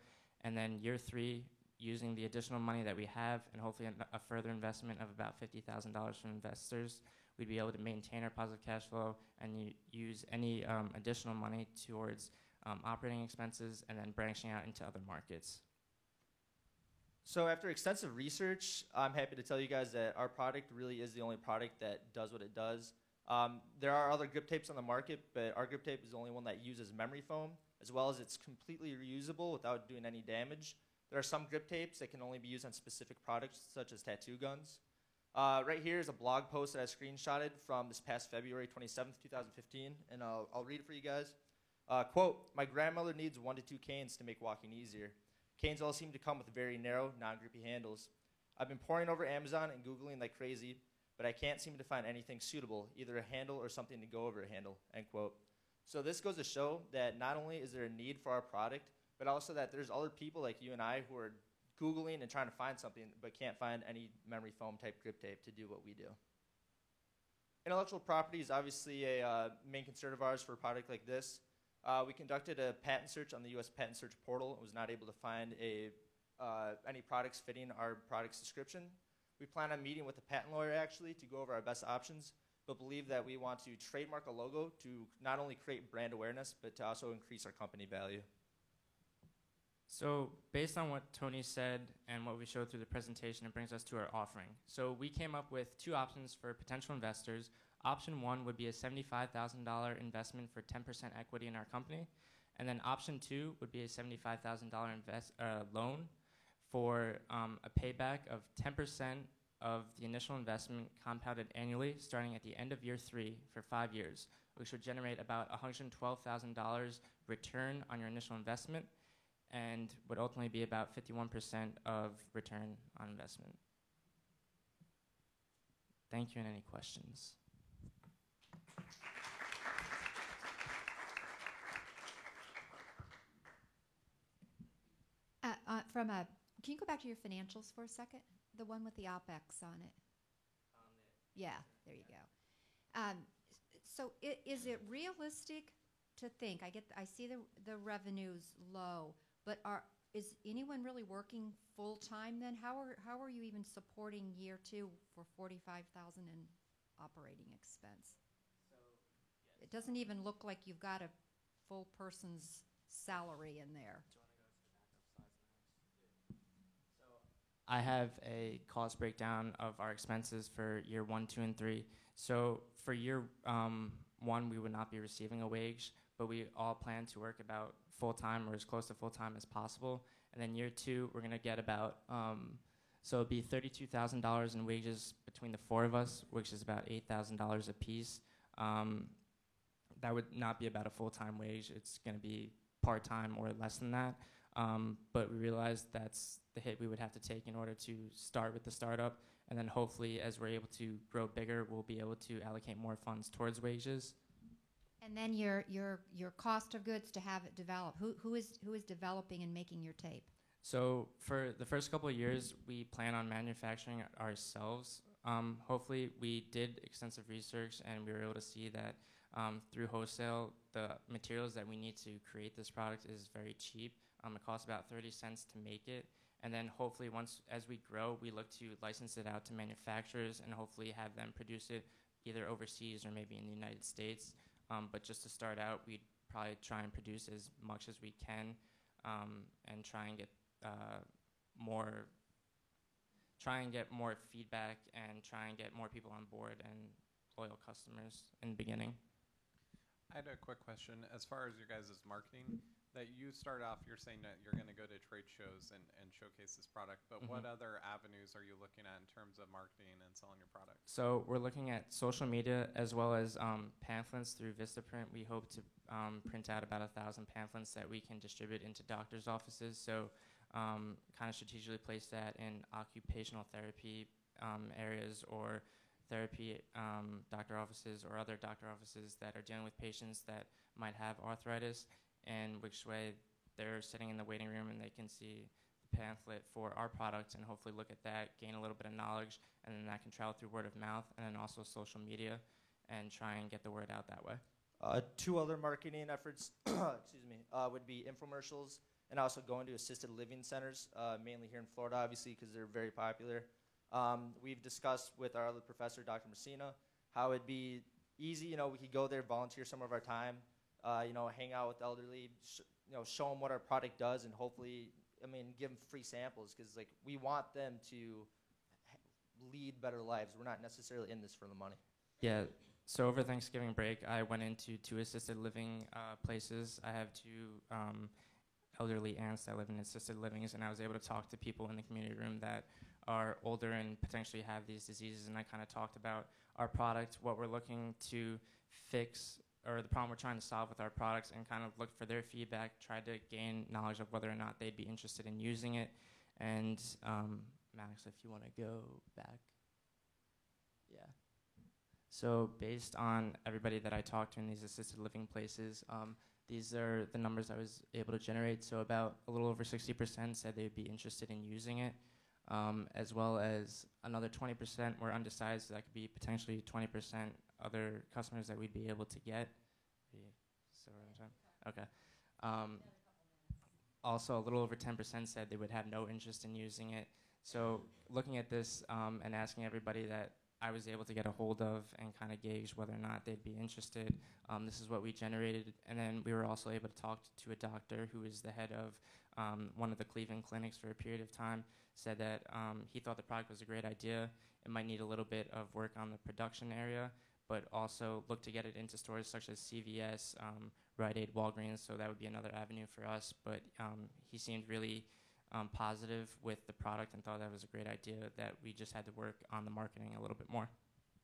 And then year three, using the additional money that we have and hopefully a further investment of about $50,000 from investors, we'd be able to maintain our positive cash flow and use any additional money towards operating expenses and then branching out into other markets.
So after extensive research, I'm happy to tell you guys that our product really is the only product that does what it does. There are other grip tapes on the market, but our grip tape is the only one that uses memory foam, as well as it's completely reusable without doing any damage. There are some grip tapes that can only be used on specific products, such as tattoo guns. Right here is a blog post that I screenshotted from this past February 27th, 2015, and I'll read it for you guys. Quote, "My grandmother needs 1 to 2 canes to make walking easier. Canes all seem to come with very narrow, non-grippy handles. I've been poring over Amazon and Googling like crazy, but I can't seem to find anything suitable, either a handle or something to go over a handle," end quote. So this goes to show that not only is there a need for our product, but also that there's other people like you and I who are Googling and trying to find something but can't find any memory foam type grip tape to do what we do. Intellectual property is obviously a main concern of ours for a product like this. We conducted a patent search on the U.S. Patent Search portal and was not able to find any products fitting our product's description. We plan on meeting with a patent lawyer actually to go over our best options, but believe that we want to trademark a logo to not only create brand awareness, but to also increase our company value.
So based on what Tony said and what we showed through the presentation, it brings us to our offering. So we came up with 2 options for potential investors. Option 1 would be a $75,000 investment for 10% equity in our company. And then option 2 would be a $75,000 loan for a payback of 10% of the initial investment compounded annually starting at the end of year 3 for 5 years, which would generate about $112,000 return on your initial investment and would ultimately be about 51% of return on investment. Thank you, and any questions?
Can you go back to your financials for a second? The one with the OpEx on it. Yeah, there you go. So is it realistic to think? I see the revenue's low, but is anyone really working full time then? How are you even supporting year 2 for $45,000 in operating expense? It doesn't even look like you've got a full person's salary in there.
I have a cost breakdown of our expenses for year 1, 2, and 3. So for year 1, we would not be receiving a wage, but we all plan to work about full-time or as close to full-time as possible. And then year 2, we're going to get about, so it'd be $32,000 in wages between the 4 of us, which is about $8,000 a piece. That would not be about a full-time wage. It's going to be part-time or less than that. But we realized that's the hit we would have to take in order to start with the startup. And then hopefully, as we're able to grow bigger, we'll be able to allocate more funds towards wages.
And then your cost of goods to have it develop. Who is developing and making your tape?
So for the first couple of years, we plan on manufacturing it ourselves. Hopefully, we did extensive research, and we were able to see that through wholesale, the materials that we need to create this product is very cheap. It costs about 30 cents to make it. And then hopefully as we grow, we look to license it out to manufacturers and hopefully have them produce it either overseas or maybe in the United States. But just to start out, we'd probably try and produce as much as we can and try and get more feedback and try and get more people on board and loyal customers in the beginning.
I had a quick question. As far as your guys' marketing, that you start off, you're saying that you're going to go to trade shows and showcase this product, but what other avenues are you looking at in terms of marketing and selling your product?
So we're looking at social media as well as pamphlets through Vistaprint. We hope to print out about 1,000 pamphlets that we can distribute into doctors' offices. So kind of strategically place that in occupational therapy areas or therapy doctor offices or other doctor offices that are dealing with patients that might have arthritis, and which way they're sitting in the waiting room and they can see the pamphlet for our products and hopefully look at that, gain a little bit of knowledge, and then that can travel through word of mouth and then also social media and try and get the word out that way.
2 other marketing efforts would be infomercials and also going to assisted living centers, mainly here in Florida, obviously, because they're very popular. We've discussed with our other professor, Dr. Messina, how it'd be easy. We could go there, volunteer some of our time, hang out with elderly, show them what our product does, and hopefully, give them free samples, because we want them to lead better lives. We're not necessarily in this for the money.
Yeah. So over Thanksgiving break, I went into 2 assisted living places. I have 2 elderly aunts that live in assisted livings, and I was able to talk to people in the community room that are older and potentially have these diseases, and I kind of talked about our product, what we're looking to fix, or the problem we're trying to solve with our products, and kind of look for their feedback, tried to gain knowledge of whether or not they'd be interested in using it. And Max, if you want to go back. Yeah. So based on everybody that I talked to in these assisted living places, these are the numbers I was able to generate. So about a little over 60% said they'd be interested in using it, as well as another 20% were undecided, so that could be potentially 20% other customers that we'd be able to get. Okay. Also, a little over 10% said they would have no interest in using it. So looking at this and asking everybody that I was able to get a hold of and kind of gauge whether or not they'd be interested, this is what we generated. And then we were also able to talk to a doctor who is the head of one of the Cleveland clinics for a period of time, said that he thought the product was a great idea. It might need a little bit of work on the production area, but also look to get it into stores such as CVS, Rite Aid, Walgreens, so that would be another avenue for us. But he seemed really positive with the product and thought that was a great idea, that we just had to work on the marketing a little bit more.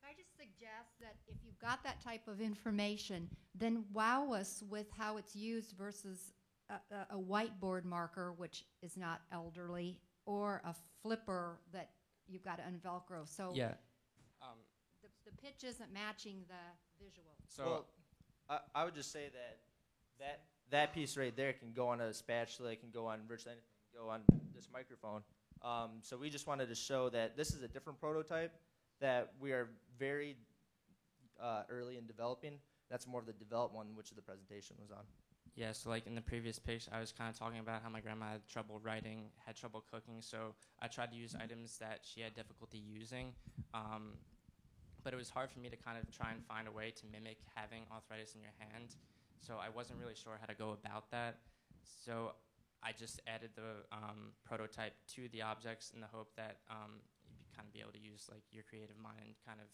Can I just suggest that if you've got that type of information, then wow us with how it's used versus a whiteboard marker, which is not elderly, or a flipper that you've got to unvelcro. So
yeah.
The pitch isn't matching the visual.
So
I would just say that piece right there can go on a spatula, it can go on virtually anything, go on this microphone. So we just wanted to show that this is a different prototype that we are very early in developing. That's more of the developed one, which the presentation was on.
Yeah, so like in the previous pitch, I was kind of talking about how my grandma had trouble writing, had trouble cooking, so I tried to use items that she had difficulty using. But it was hard for me to kind of try and find a way to mimic having arthritis in your hand. So I wasn't really sure how to go about that. So I just added the prototype to the objects in the hope that you'd kind of be able to use like your creative mind and kind of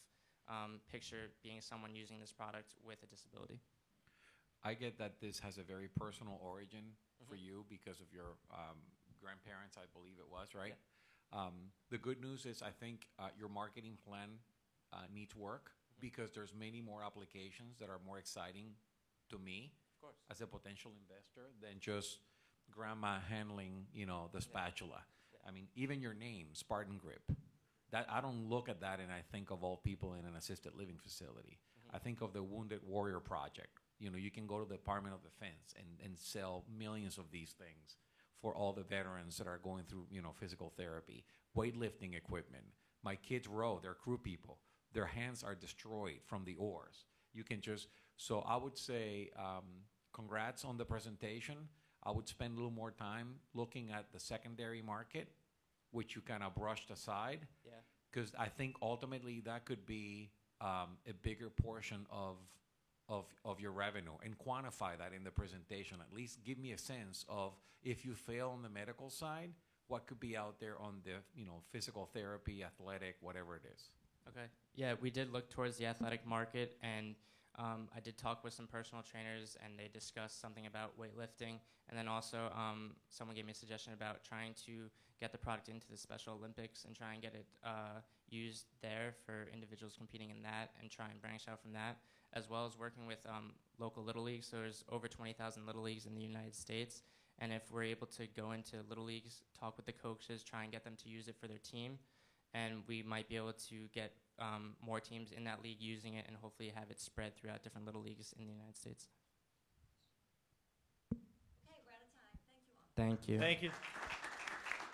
picture being someone using this product with a disability.
I get that this has a very personal origin for you because of your grandparents, I believe it was, right? Yeah. The good news is I think your marketing plan needs work because there's many more applications that are more exciting to me as a potential investor than just grandma handling, the spatula. Yeah. I mean, even your name, Spartan Grip, that I don't look at that and I think of all people in an assisted living facility. I think of the Wounded Warrior Project. You can go to the Department of Defense and sell millions of these things for all the veterans that are going through, physical therapy, weightlifting equipment. My kids row, they're crew people. Their hands are destroyed from the oars. So I would say congrats on the presentation. I would spend a little more time looking at the secondary market, which you kind of brushed aside.
Yeah.
Because I think ultimately that could be a bigger portion of your revenue, and quantify that in the presentation. At least give me a sense of, if you fail on the medical side, what could be out there on the physical therapy, athletic, whatever it is.
Okay. Yeah, we did look towards the athletic market, and I did talk with some personal trainers, and they discussed something about weightlifting. And then also, someone gave me a suggestion about trying to get the product into the Special Olympics and try and get it used there for individuals competing in that and try and branch out from that, as well as working with local Little Leagues. So there's over 20,000 Little Leagues in the United States. And if we're able to go into Little Leagues, talk with the coaches, try and get them to use it for their team, and we might be able to get more teams in that league using it and hopefully have it spread throughout different Little Leagues in the United States.
Okay, we're out of time. Thank you all.
Thank you.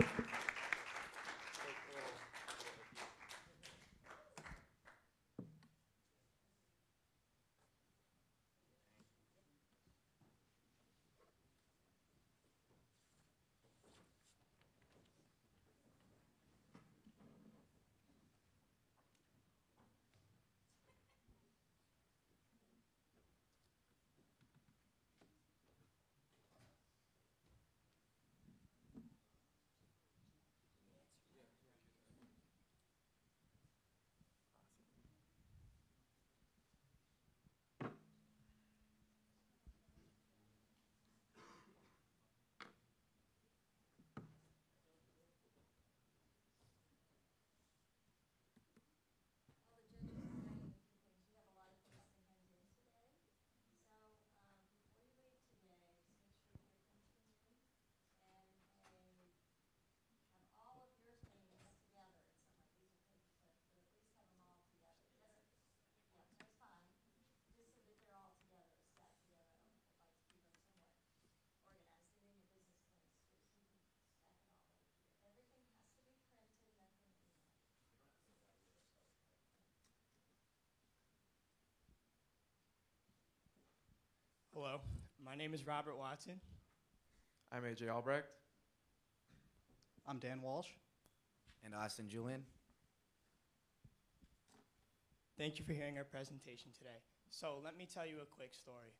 Thank you.
Hello, my name is Robert Watson.
I'm AJ Albrecht.
I'm Dan Walsh.
And Austin Julian.
Thank you for hearing our presentation today. So let me tell you a quick story.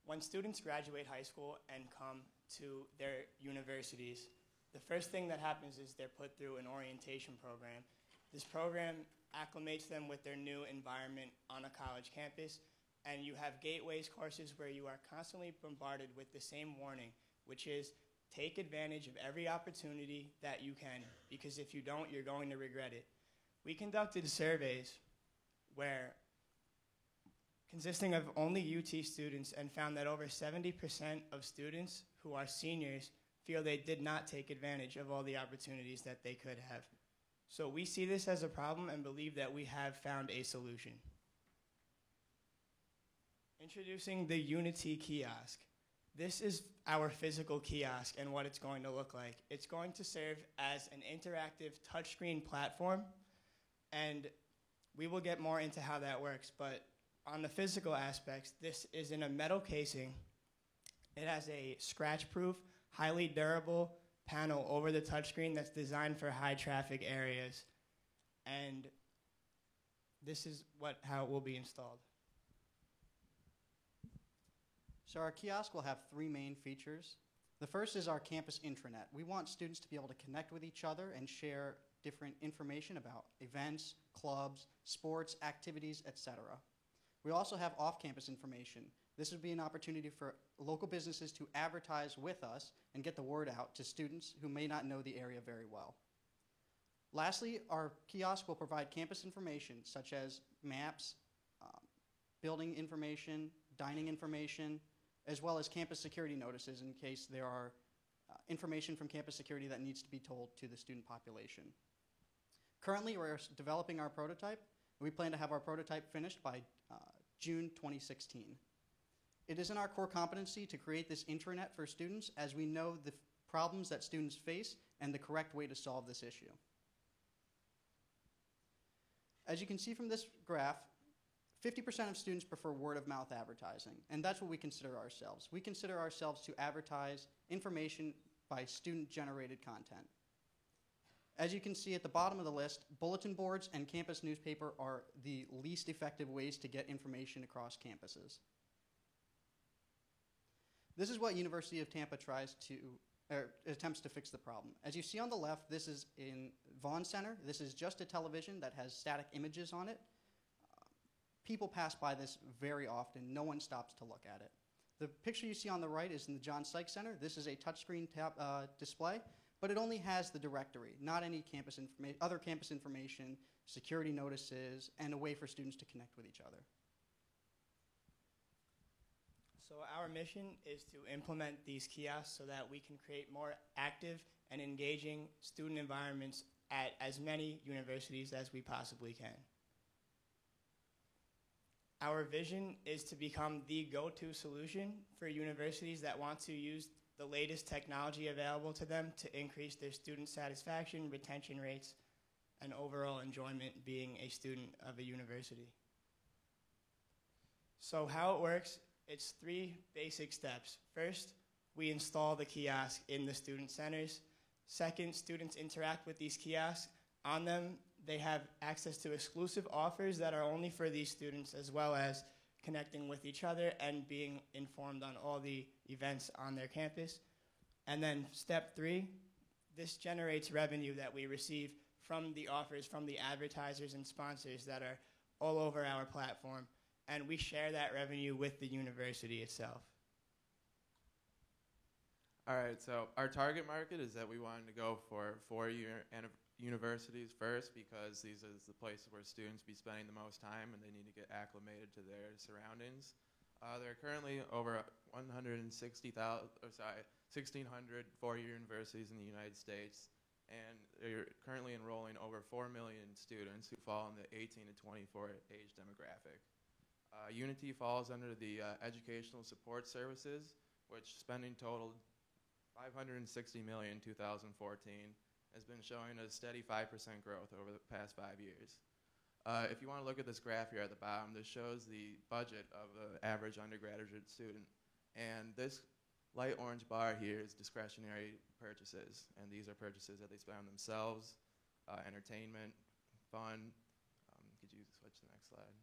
When students graduate high school and come to their universities, the first thing that happens is they're put through an orientation program. This program acclimates them with their new environment on a college campus, and you have gateways courses where you are constantly bombarded with the same warning, which is take advantage of every opportunity that you can, because if you don't, you're going to regret it. We conducted surveys where consisting of only UT students and found that over 70% of students who are seniors feel they did not take advantage of all the opportunities that they could have. So we see this as a problem and believe that we have found a solution. Introducing the Unity kiosk. This is our physical kiosk and what it's going to look like. It's going to serve as an interactive touchscreen platform, and we will get more into how that works, but on the physical aspects, this is in a metal casing. It has a scratch-proof, highly durable panel over the touchscreen that's designed for high traffic areas, and this is how it will be installed.
So our kiosk will have three main features. The first is our campus intranet. We want students to be able to connect with each other and share different information about events, clubs, sports, activities, etc. We also have off-campus information. This would be an opportunity for local businesses to advertise with us and get the word out to students who may not know the area very well. Lastly, our kiosk will provide campus information such as maps, building information, dining information, as well as campus security notices in case there are information from campus security that needs to be told to the student population. Currently, we're developing our prototype. We plan to have our prototype finished by June 2016. It is in our core competency to create this intranet for students, as we know the problems that students face and the correct way to solve this issue. As you can see from this graph, 50% of students prefer word-of-mouth advertising, and that's what we consider ourselves. We consider ourselves to advertise information by student-generated content. As you can see at the bottom of the list, bulletin boards and campus newspaper are the least effective ways to get information across campuses. This is what University of Tampa attempts to fix the problem. As you see on the left, this is in Vaughn Center. This is just a television that has static images on it. people pass by this very often. No one stops to look at it. The picture you see on the right is in the John Sykes Center. This is a touchscreen display, but it only has the directory, not any other campus information, security notices, and a way for students to connect with each other.
So our mission is to implement these kiosks so that we can create more active and engaging student environments at as many universities as we possibly can. Our vision is to become the go-to solution for universities that want to use the latest technology available to them to increase their student satisfaction, retention rates, and overall enjoyment being a student of a university. So how it works, it's 3 basic steps. First, we install the kiosk in the student centers. Second, students interact with these kiosks. On them, they have access to exclusive offers that are only for these students, as well as connecting with each other and being informed on all the events on their campus. And then step 3, this generates revenue that we receive from the offers from the advertisers and sponsors that are all over our platform, and we share that revenue with the university itself.
All right, so our target market is that we wanted to go for four-year universities first, because these are the places where students be spending the most time and they need to get acclimated to their surroundings. There are currently over 1,600 four-year universities in the United States, and they're currently enrolling over 4 million students who fall in the 18 to 24 age demographic. Unity falls under the Educational Support Services, which spending totaled $560 million in 2014, has been showing a steady 5% growth over the past 5 years. If you want to look at this graph here at the bottom, this shows the budget of the average undergraduate student. And this light orange bar here is discretionary purchases. And these are purchases that they spend on themselves, entertainment, fun. Could you switch to the next slide?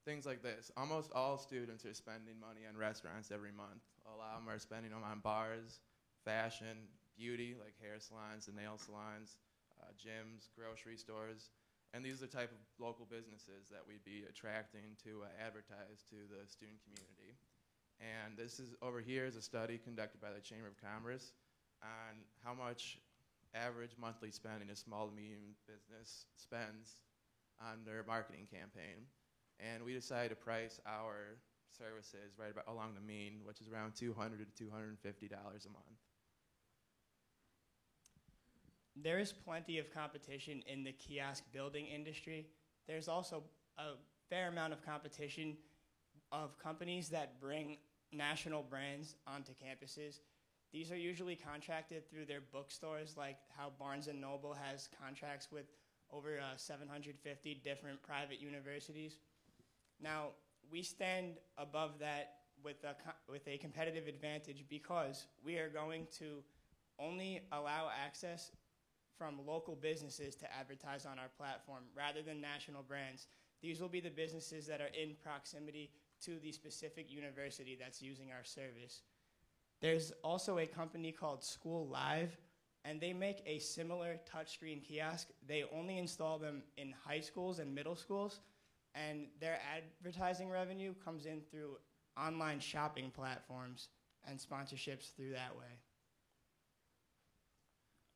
Things like this. Almost all students are spending money on restaurants every month. A lot of them are spending them on bars, fashion, beauty, like hair salons and nail salons, gyms, grocery stores. And these are the type of local businesses that we'd be attracting to advertise to the student community. And this is over here is a study conducted by the Chamber of Commerce on how much average monthly spending a small to medium business spends on their marketing campaign. And we decided to price our services right about along the mean, which is around $200 to $250 a month.
There is plenty of competition in the kiosk building industry. There's also a fair amount of competition of companies that bring national brands onto campuses. These are usually contracted through their bookstores, like how Barnes & Noble has contracts with over 750 different private universities. Now, we stand above that with a competitive advantage because we are going to only allow access from local businesses to advertise on our platform rather than national brands. These will be the businesses that are in proximity to the specific university that's using our service. There's also a company called School Live, and they make a similar touchscreen kiosk. They only install them in high schools and middle schools, and their advertising revenue comes in through online shopping platforms and sponsorships through that way.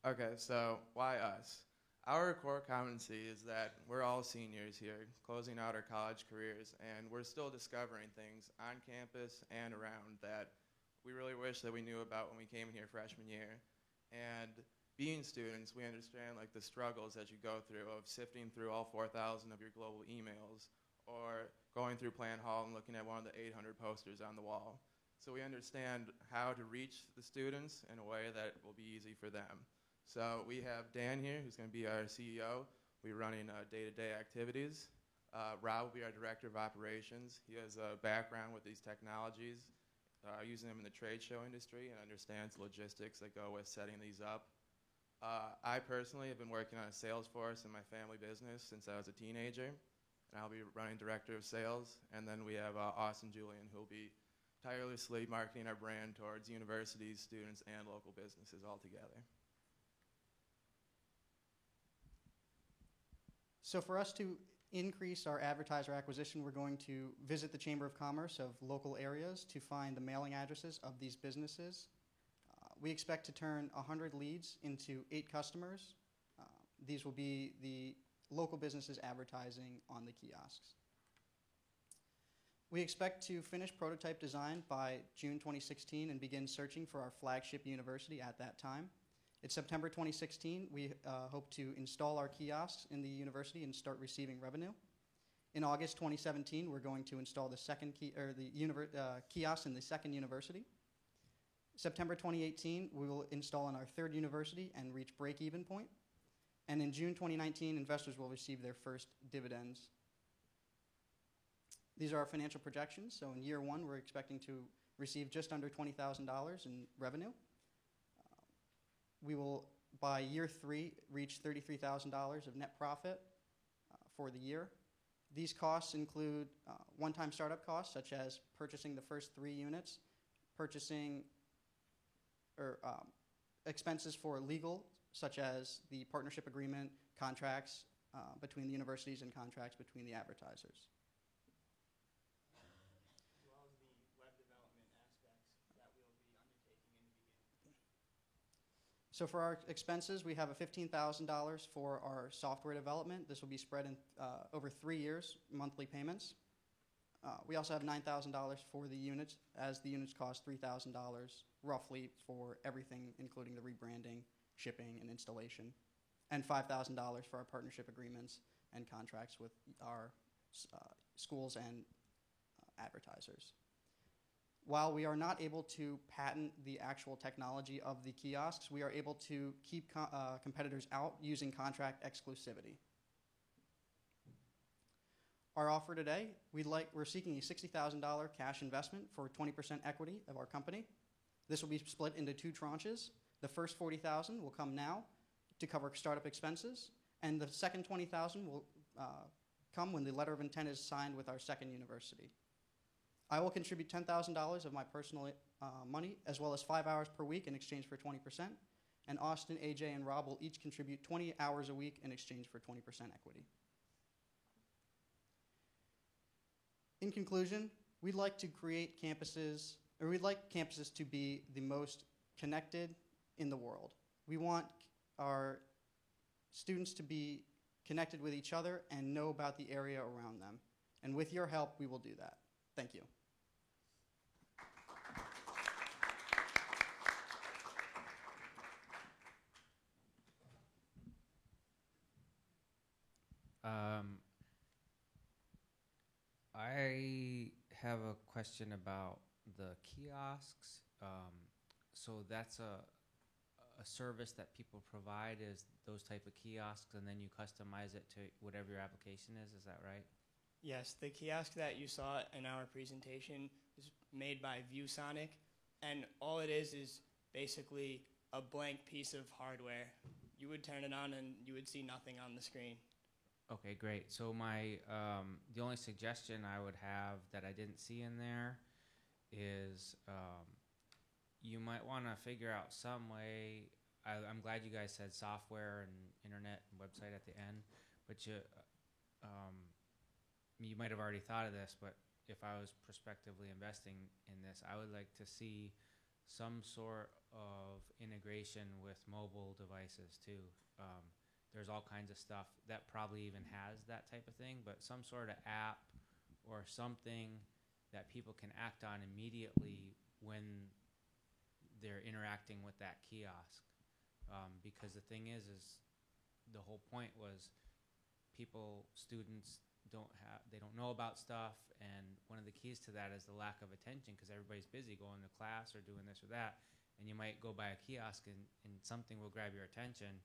Okay, so why us? Our core competency is that we're all seniors here, closing out our college careers, and we're still discovering things on campus and around that we really wish that we knew about when we came in here freshman year. And being students, we understand like the struggles that you go through of sifting through all 4,000 of your global emails, or going through Plant Hall and looking at one of the 800 posters on the wall. So we understand how to reach the students in a way that will be easy for them. So we have Dan here, who's going to be our CEO. We're running day-to-day activities. Rob will be our director of operations. He has a background with these technologies, using them in the trade show industry, and understands the logistics that go with setting these up. I personally have been working on a sales force in my family business since I was a teenager, and I'll be running director of sales. And then we have Austin Julian, who will be tirelessly marketing our brand towards universities, students, and local businesses all together.
So for us to increase our advertiser acquisition, we're going to visit the Chamber of Commerce of local areas to find the mailing addresses of these businesses. We expect to turn 100 leads into 8 customers. These will be the local businesses advertising on the kiosks. We expect to finish prototype design by June 2016 and begin searching for our flagship university at that time. It's September 2016. We hope to install our kiosks in the university and start receiving revenue. In August 2017, we're going to install the kiosk in the second university. September 2018, we will install in our third university and reach break-even point. And in June 2019, investors will receive their first dividends. These are our financial projections. So in year 1, we're expecting to receive just under $20,000 in revenue. We will, by year 3, reach $33,000 of net profit for the year. These costs include one-time startup costs, such as purchasing the first 3 units, purchasing expenses for legal, such as the partnership agreement, contracts between the universities, and contracts between the advertisers.
As well as the web development aspects that we'll be undertaking in the beginning.
So for our expenses, we have a $15,000 for our software development. This will be spread in over 3 years, monthly payments. We also have $9,000 for the units, as the units cost $3,000 roughly for everything, including the rebranding, shipping, and installation, and $5,000 for our partnership agreements and contracts with our schools and advertisers. While we are not able to patent the actual technology of the kiosks, we are able to keep competitors out using contract exclusivity. Our offer today, we're seeking a $60,000 cash investment for 20% equity of our company. This will be split into 2 tranches. The first $40,000 will come now to cover startup expenses, and the second $20,000 will come when the letter of intent is signed with our second university. I will contribute $10,000 of my personal money, as well as 5 hours per week in exchange for 20%, and Austin, AJ, and Rob will each contribute 20 hours a week in exchange for 20% equity. In conclusion, we'd like to create campuses, or we'd like campuses to be the most connected in the world. We want our students to be connected with each other and know about the area around them. And with your help, we will do that. Thank you.
I have a question about the kiosks. So that's a service that people provide, is those type of kiosks, and then you customize it to whatever your application is. Is that right?
Yes, the kiosk that you saw in our presentation is made by ViewSonic, and all it is basically a blank piece of hardware. You would turn it on and you would see nothing on the screen.
Okay, great. So my the only suggestion I would have that I didn't see in there is you might want to figure out some way. I'm glad you guys said software and internet and website at the end, but you might have already thought of this, but if I was prospectively investing in this, I would like to see some sort of integration with mobile devices too. There's all kinds of stuff that probably even has that type of thing, but some sort of app or something that people can act on immediately when they're interacting with that kiosk. Because the thing is the whole point was students they don't know about stuff, and one of the keys to that is the lack of attention, because everybody's busy going to class or doing this or that, and you might go by a kiosk and something will grab your attention,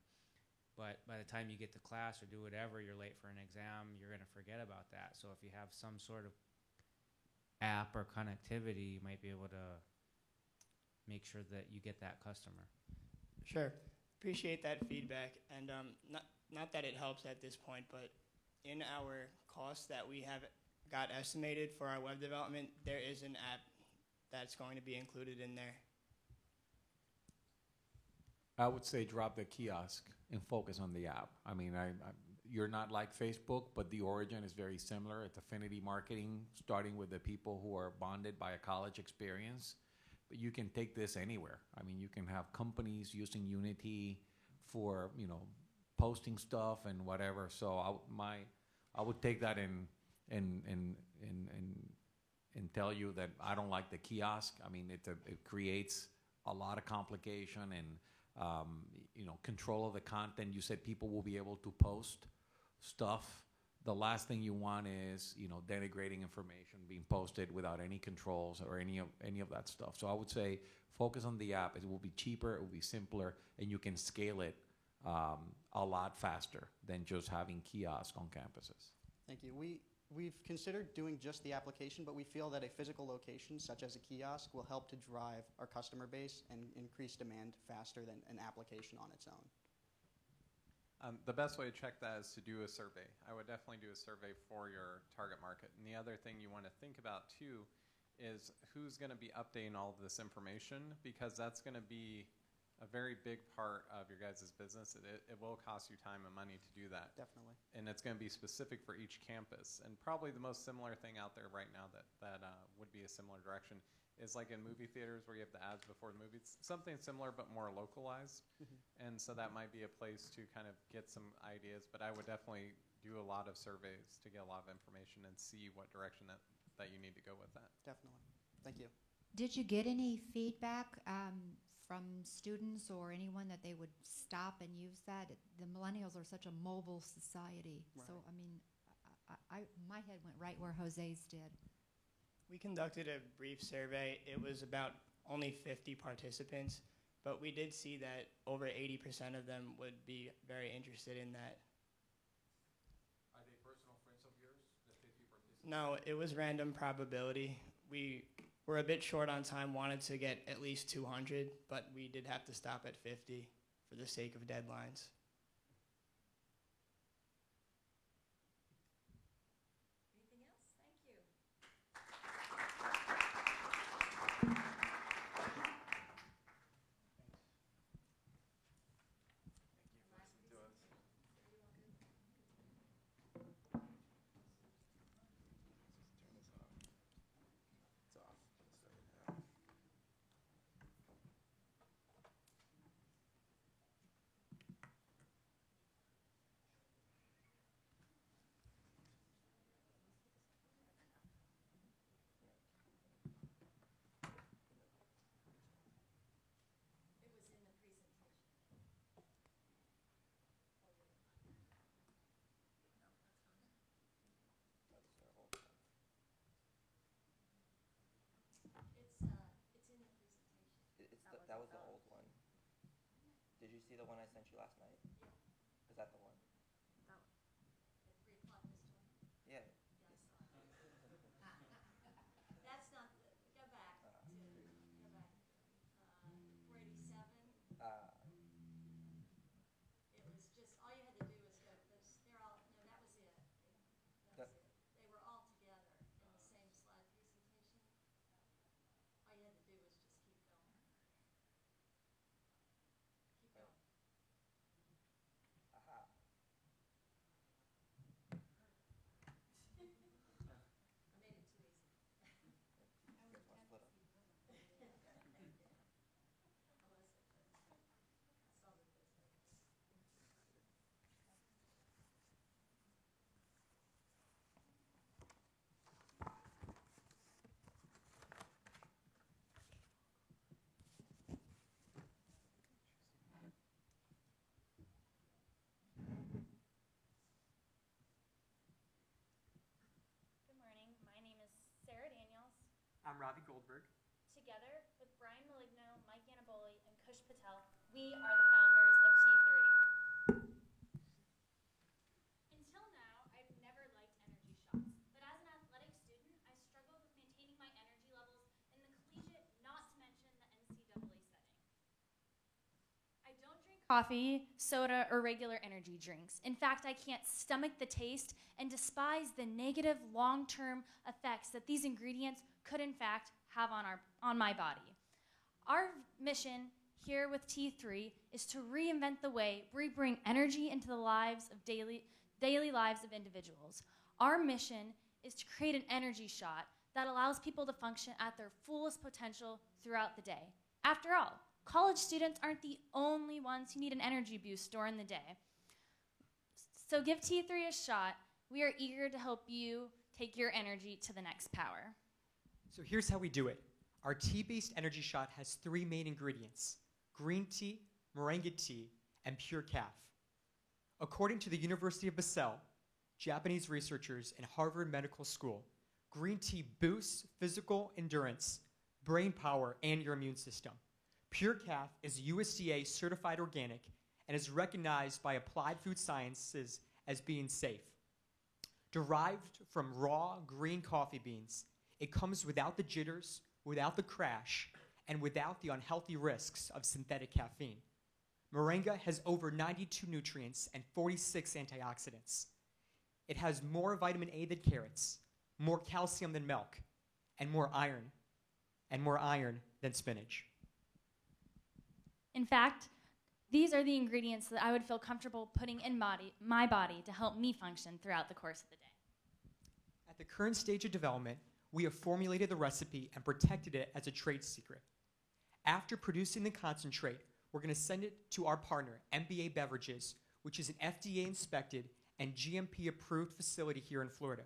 but by the time you get to class or do whatever, you're late for an exam, you're going to forget about that. So if you have some sort of app or connectivity, you might be able to make sure that you get that customer.
Sure. Appreciate that feedback, and not that it helps at this point, but in our costs that we have got estimated for our web development, there is an app that's going to be included in there.
I would say drop the kiosk and focus on the app. I mean, you're not like Facebook, but the origin is very similar. It's affinity marketing, starting with the people who are bonded by a college experience. But you can take this anywhere. I mean, you can have companies using Unity for, you know, posting stuff and whatever. So I would take that and tell you that I don't like the kiosk. I mean, it creates a lot of complication and you know, control of the content. You said people will be able to post stuff. The last thing you want is, you know, denigrating information being posted without any controls or any of that stuff. So I would say focus on the app. It will be cheaper, it will be simpler, and you can scale it a lot faster than just having kiosks on campuses.
Thank you. We've considered doing just the application, but we feel that a physical location, such as a kiosk, will help to drive our customer base and increase demand faster than an application on its own.
The best way to check that is to do a survey. I would definitely do a survey for your target market. And the other thing you want to think about too is who's going to be updating all of this information, because that's going to be a very big part of your guys' business. It will cost you time and money to do that.
Definitely.
And it's going to be specific for each campus. And probably the most similar thing out there right now that would be a similar direction is like in movie theaters where you have the ads before the movie. It's something similar but more localized. And so that might be a place to kind of get some ideas. But I would definitely do a lot of surveys to get a lot of information and see what direction that you need to go with that.
Definitely. Thank you.
Did you get any feedback from students or anyone that they would stop and use that? The millennials are such a mobile society.
Right.
So, I mean, my head went right where Jose's did.
We conducted a brief survey. It was about only 50 participants, but we did see that over 80% of them would be very interested in that.
Are they personal friends of yours, the 50 participants?
No, it was random probability. We were a bit short on time, wanted to get at least 200, but we did have to stop at 50 for the sake of deadlines.
Anything else? Thank you.
That was the old one. Did you see the one I sent you last night? Yeah. Is that the one?
That one. At 3 o'clock this one?
Yeah.
That's not, go back to, go back. 487. It was just, all you had to do was go, they're all, no, that was it. That was it. They were all together in the same slide presentation. All you had to do was just keep going. Keep going.
Aha.
I made it too easy.
You guys want to split up?
Good morning. My name is Sarah Daniels.
I'm Ravi Goldberg.
Together with Brian Maligno, Mike Anaboli, and Kush Patel, we are the founders of T3. Until now, I've never liked energy shots, but as an athletic student, I struggled with maintaining my energy levels in the collegiate, not to mention the NCAA setting. I don't drink coffee, soda, or regular energy drinks. In fact, I can't stomach the taste and despise the negative long-term effects that these ingredients could in fact have on my body. Our mission here with T3 is to reinvent the way we bring energy into the lives of daily lives of individuals. Our mission is to create an energy shot that allows people to function at their fullest potential throughout the day. After all, college students aren't the only ones who need an energy boost during the day. So give T3 a shot. We are eager to help you take your energy to the next power.
So here's how we do it. Our tea-based energy shot has 3 main ingredients: green tea, moringa tea, and pure calf. According to the University of Basel, Japanese researchers in Harvard Medical School, green tea boosts physical endurance, brain power, and your immune system. Pure calf is USDA certified organic and is recognized by Applied Food Sciences as being safe. Derived from raw green coffee beans, it comes without the jitters, without the crash, and without the unhealthy risks of synthetic caffeine. Moringa has over 92 nutrients and 46 antioxidants. It has more vitamin A than carrots, more calcium than milk, and more iron than spinach.
In fact, these are the ingredients that I would feel comfortable putting in my body to help me function throughout the course of the day.
At the current stage of development, we have formulated the recipe and protected it as a trade secret. After producing the concentrate, we're going to send it to our partner, MBA Beverages, which is an FDA-inspected and GMP-approved facility here in Florida.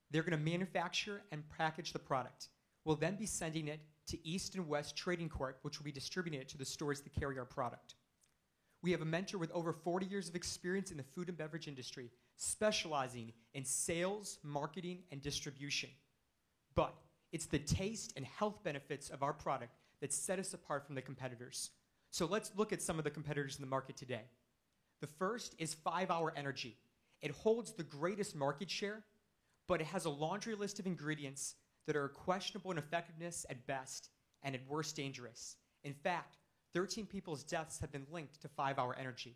They're going to manufacture and package the product. We'll then be sending it to East and West Trading Corp, which will be distributing it to the stores that carry our product. We have a mentor with over 40 years of experience in the food and beverage industry, specializing in sales, marketing, and distribution. But it's the taste and health benefits of our product that set us apart from the competitors. So let's look at some of the competitors in the market today. The first is 5-Hour Energy. It holds the greatest market share, but it has a laundry list of ingredients that are questionable in effectiveness at best and at worst dangerous. In fact, 13 people's deaths have been linked to 5-Hour Energy.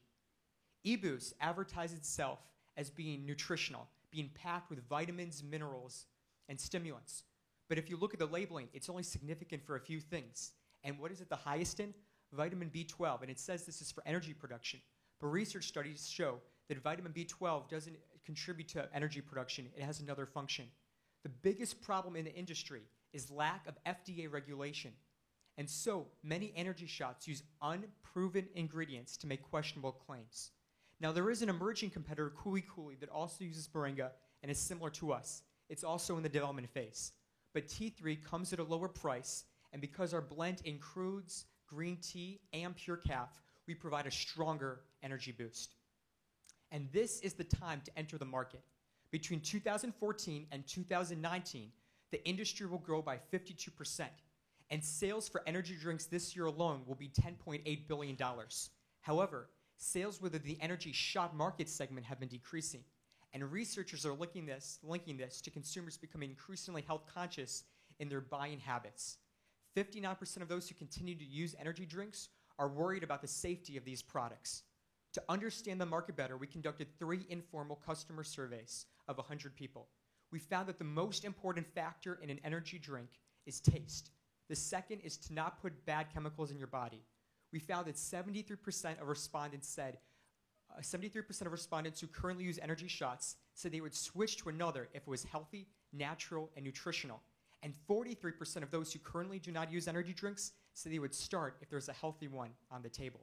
eBoost advertises itself as being nutritional, being packed with vitamins, minerals, and stimulants. But if you look at the labeling, it's only significant for a few things. And what is it the highest in? Vitamin B12, and it says this is for energy production. But research studies show that vitamin B12 doesn't contribute to energy production. It has another function. The biggest problem in the industry is lack of FDA regulation. And so many energy shots use unproven ingredients to make questionable claims. Now there is an emerging competitor, Kuli Kuli, that also uses moringa and is similar to us. It's also in the development phase. But T3 comes at a lower price, and because our blend includes green tea and pure calf, we provide a stronger energy boost. And this is the time to enter the market. Between 2014 and 2019, the industry will grow by 52%, and sales for energy drinks this year alone will be $10.8 billion. However, sales within the energy shot market segment have been decreasing, and researchers are linking this to consumers becoming increasingly health conscious in their buying habits. 59% of those who continue to use energy drinks are worried about the safety of these products. To understand the market better, we conducted 3 informal customer surveys of 100 people. We found that the most important factor in an energy drink is taste. The second is to not put bad chemicals in your body. We found that 73% of respondents said, 73% of respondents who currently use energy shots said they would switch to another if it was healthy, natural, and nutritional. And 43% of those who currently do not use energy drinks said they would start if there's a healthy one on the table.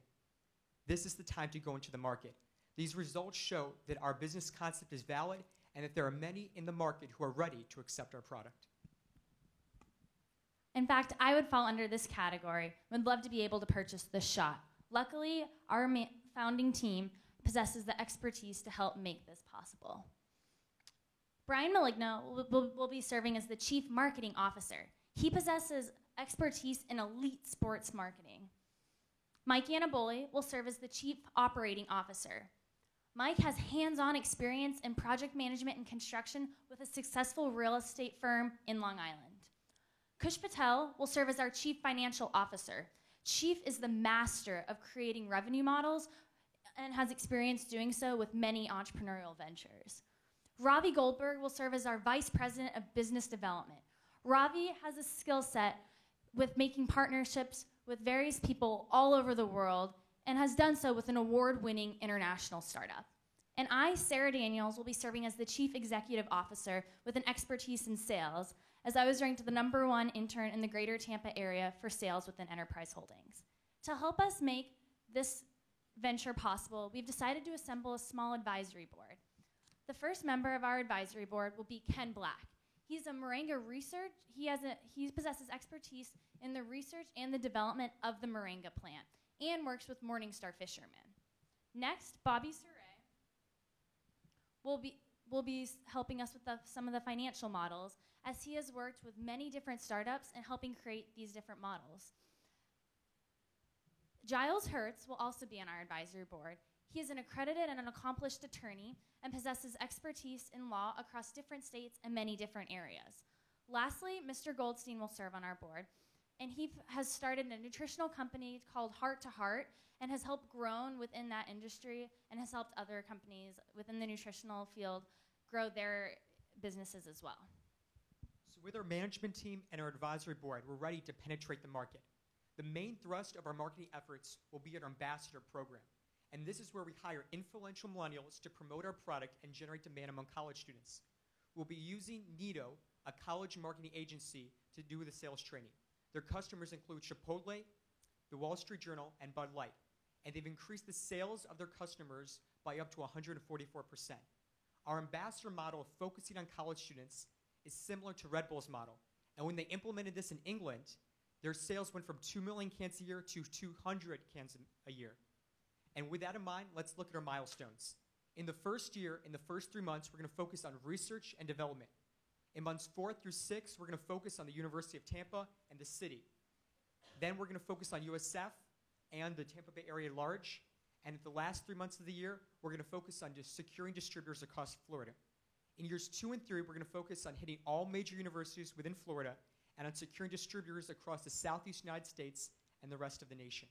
This is the time to go into the market. These results show that our business concept is valid and that there are many in the market who are ready to accept our product.
In fact, I would fall under this category. Would love to be able to purchase this shot. Luckily, our founding team possesses the expertise to help make this possible. Brian Maligno will be serving as the Chief Marketing Officer. He possesses expertise in elite sports marketing. Mike Annaboli will serve as the Chief Operating Officer. Mike has hands-on experience in project management and construction with a successful real estate firm in Long Island. Kush Patel will serve as our Chief Financial Officer. Chief is the master of creating revenue models and has experience doing so with many entrepreneurial ventures. Ravi Goldberg will serve as our Vice President of Business Development. Ravi has a skill set with making partnerships with various people all over the world and has done so with an award-winning international startup. And I, Sarah Daniels, will be serving as the Chief Executive Officer with an expertise in sales, as I was ranked the #1 intern in the greater Tampa area for sales within Enterprise Holdings. To help us make this venture possible, we've decided to assemble a small advisory board. The first member of our advisory board will be Ken Black. He's a moringa research. He possesses expertise in the research and the development of the moringa plant and works with Morningstar fishermen. Next, Bobby Surrey will be helping us with some of the financial models, as he has worked with many different startups and helping create these different models. Giles Hertz will also be on our advisory board. He is an accredited and an accomplished attorney and possesses expertise in law across different states and many different areas. Lastly, Mr. Goldstein will serve on our board, and he has started a nutritional company called Heart to Heart and has helped grow within that industry and has helped other companies within the nutritional field grow their businesses as well.
So with our management team and our advisory board, we're ready to penetrate the market. The main thrust of our marketing efforts will be our ambassador program. And this is where we hire influential millennials to promote our product and generate demand among college students. We'll be using Nido, a college marketing agency, to do the sales training. Their customers include Chipotle, the Wall Street Journal, and Bud Light. And they've increased the sales of their customers by up to 144%. Our ambassador model of focusing on college students is similar to Red Bull's model. And when they implemented this in England, their sales went from 2 million cans a year to 200 cans a year. And with that in mind, let's look at our milestones. In the first year, in the first 3 months, we're going to focus on research and development. In months 4 through 6, we're going to focus on the University of Tampa and the city. Then we're going to focus on USF and the Tampa Bay area at large. And at the last 3 months of the year, we're going to focus on just securing distributors across Florida. In years 2 and 3, we're going to focus on hitting all major universities within Florida and on securing distributors across the Southeast United States and the rest of the nation.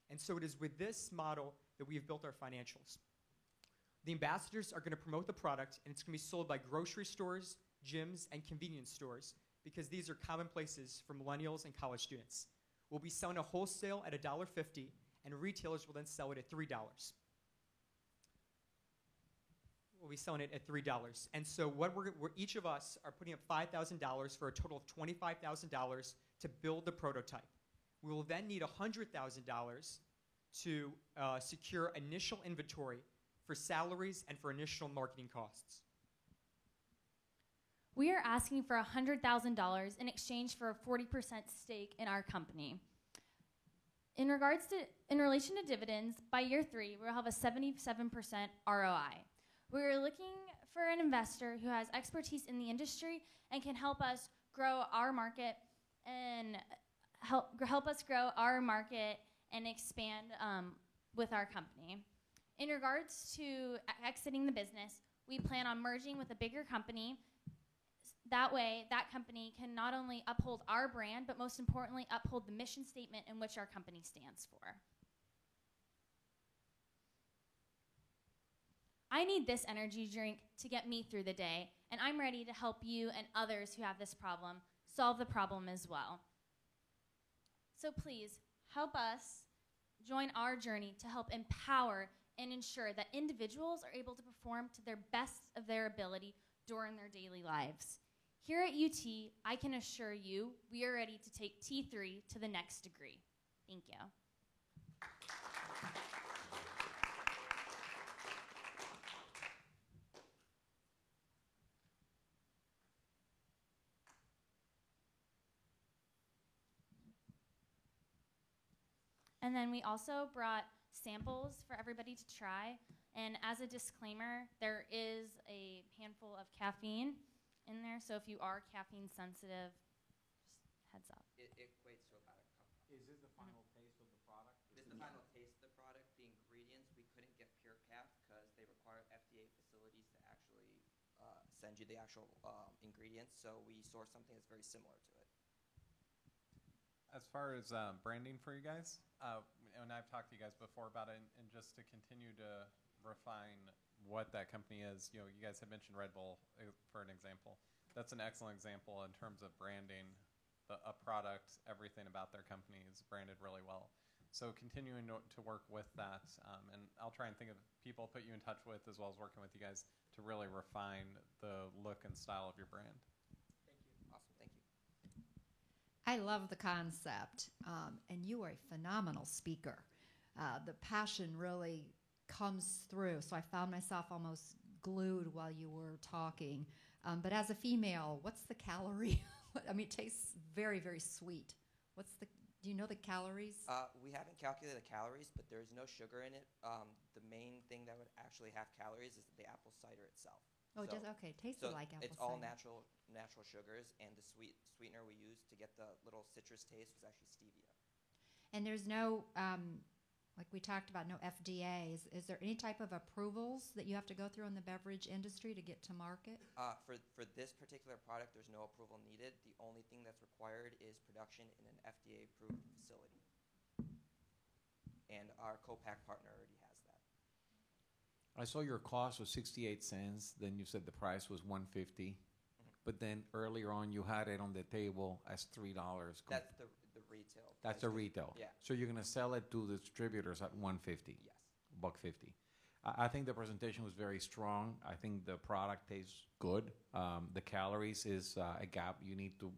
And so it is with this model that we have built our financials. The ambassadors are going to promote the product, and it's going to be sold by grocery stores, gyms, and convenience stores, because these are common places for millennials and college students. We'll be selling a wholesale at $1.50, and retailers will then sell it at $3. We'll be selling it at $3. And so what we're each of us are putting up $5,000 for a total of $25,000 to build the prototype. We will then need $100,000 to secure initial inventory for salaries and for initial marketing costs.
We are asking for $100,000 in exchange for a 40% stake in our company. In relation to dividends, by year 3, we'll have a 77% ROI. We're looking for an investor who has expertise in the industry and can help us grow our market and help us grow our market and expand with our company. In regards to exiting the business, we plan on merging with a bigger company. That way, that company can not only uphold our brand, but most importantly, uphold the mission statement in which our company stands for. I need this energy drink to get me through the day, and I'm ready to help you and others who have this problem solve the problem as well. So please, help us join our journey to help empower and ensure that individuals are able to perform to their best of their ability during their daily lives. Here at UT, I can assure you we are ready to take T3 to the next degree. Thank you. And then we also brought samples for everybody to try. And as a disclaimer, there is a handful of caffeine in there. So if you are caffeine sensitive, just heads up.
It equates to about a cup.
Is this the final taste of the product?
This is the final taste of the product. The ingredients, we couldn't get pure calf because they require FDA facilities to actually send you the actual ingredients. So we source something that's very similar to it.
As far as branding for you guys, and I've talked to you guys before about it, and just to continue to refine what that company is, you guys have mentioned Red Bull for an example. That's an excellent example in terms of branding a product. Everything about their company is branded really well. So continuing to work with that, and I'll try and think of people put you in touch with, as well as working with you guys to really refine the look and style of your brand.
Awesome, thank you.
I love the concept, and you are a phenomenal speaker. The passion really comes through, so I found myself almost glued while you were talking. But as a female, what's the calorie? I mean, it tastes very, very sweet. Do you know the calories?
We haven't calculated the calories, but there's no sugar in it. The main thing that would actually have calories is the apple cider itself.
Oh, it does? Okay, tasted like apple cider.
It's all natural sugars, and the sweetener we use to get the little citrus taste was actually stevia.
And there's no, like we talked about, no FDA. Is there any type of approvals that you have to go through in the beverage industry to get to market?
For this particular product, there's no approval needed. The only thing that's required is production in an FDA-approved facility. And our co-pack partner already has that.
I saw your cost was 68 cents. Then you said the price was $1.50. But then earlier on, you had it on the table as $3.
That's the retail.
That's the retail.
Yeah.
So you're gonna sell it to the distributors at $1.50.
Yes.
$1.50. I think the presentation was very strong. I think the product tastes good. The calories is a gap. You need to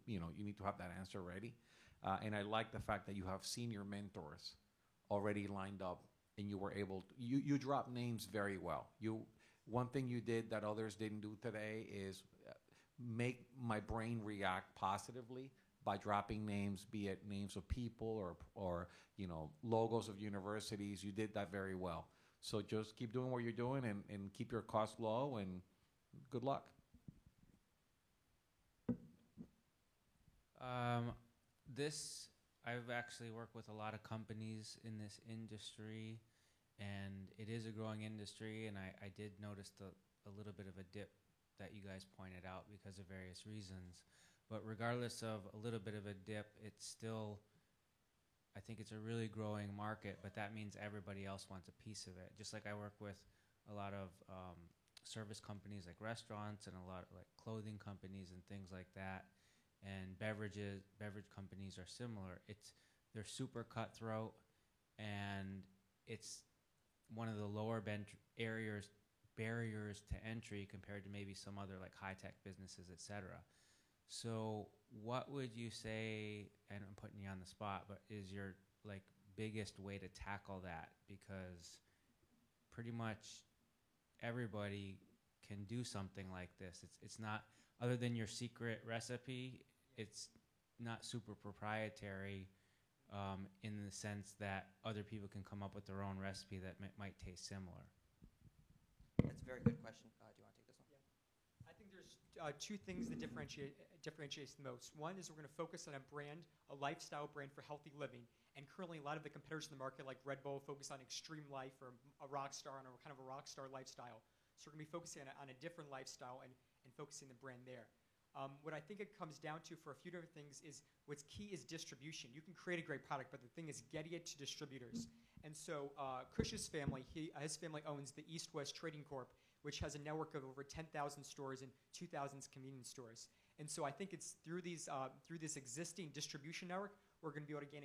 have that answer ready. And I like the fact that you have senior mentors already lined up, and you were able to, you drop names very well. One thing you did that others didn't do today is make my brain react positively by dropping names, be it names of people or logos of universities. You did that very well. So just keep doing what you're doing and keep your costs low, and good luck.
I've actually worked with a lot of companies in this industry, and it is a growing industry, and I did notice a little bit of a dip that you guys pointed out because of various reasons. But regardless of a little bit of a dip, it's still, I think it's a really growing market, but that means everybody else wants a piece of it. Just like I work with a lot of service companies like restaurants and a lot of like clothing companies and things like that. And beverage companies are similar. They're super cutthroat, and it's one of the lower barriers to entry compared to maybe some other like high-tech businesses, etc. So what would you say, and I'm putting you on the spot, but is your like biggest way to tackle that? Because pretty much everybody can do something like this. It's not, other than your secret recipe, it's not super proprietary in the sense that other people can come up with their own recipe that might taste similar.
That's a very good question. Do you want to take this one?
Yeah. I think there's two things that differentiates the most. One is we're going to focus on a brand, a lifestyle brand for healthy living. And currently, a lot of the competitors in the market, like Red Bull, focus on extreme life or a rock star on a kind of a rock star lifestyle. So we're going to be focusing on a different lifestyle and focusing the brand there. What I think it comes down to for a few different things is what's key is distribution. You can create a great product, but the thing is getting it to distributors. And so Kush's family, his family owns the East West Trading Corp, which has a network of over 10,000 stores and 2,000 convenience stores. And so I think it's through this existing distribution network, we're going to be able to gain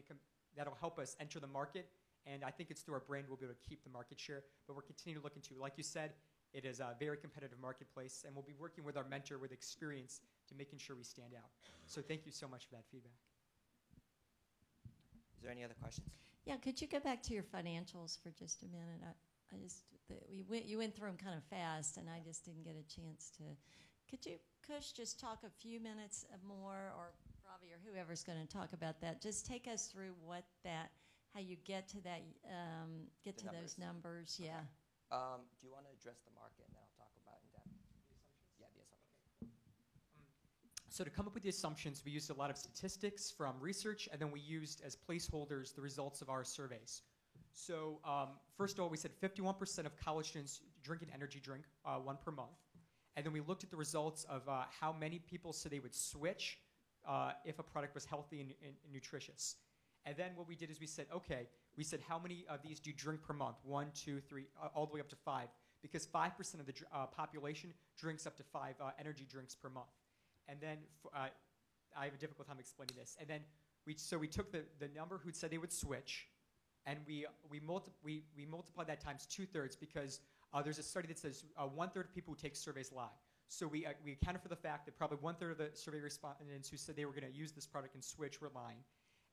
that'll help us enter the market. And I think it's through our brand we'll be able to keep the market share. But we're continuing to look into, like you said, it is a very competitive marketplace, and we'll be working with our mentor with experience to making sure we stand out. So thank you so much for that feedback.
Is there any other questions?
Yeah, could you go back to your financials for just a minute? You went through them kind of fast, and I just didn't get a chance to. Could you, Kush, just talk a few minutes more, or Ravi, or whoever's going to talk about that? Just take us through how you get to that, those numbers.
Okay.
Yeah.
Do you want to address the market, and then I'll talk about in depth? Yeah, the assumptions.
So to come up with the assumptions, we used a lot of statistics from research, and then we used as placeholders the results of our surveys. So first of all, we said 51% of college students drink an energy drink, one per month. And then we looked at the results of how many people said they would switch if a product was healthy and nutritious. And then what we did is we said, okay, how many of these do you drink per month? 1, 2, 3, all the way up to 5. Because 5% of the population drinks up to 5 energy drinks per month. And then I have a difficult time explaining this. And then we took the number who said they would switch, and we multiply that times 2/3 because there's a study that says 1/3 of people who take surveys lie. So we accounted for the fact that probably 1/3 of the survey respondents who said they were going to use this product and switch were lying.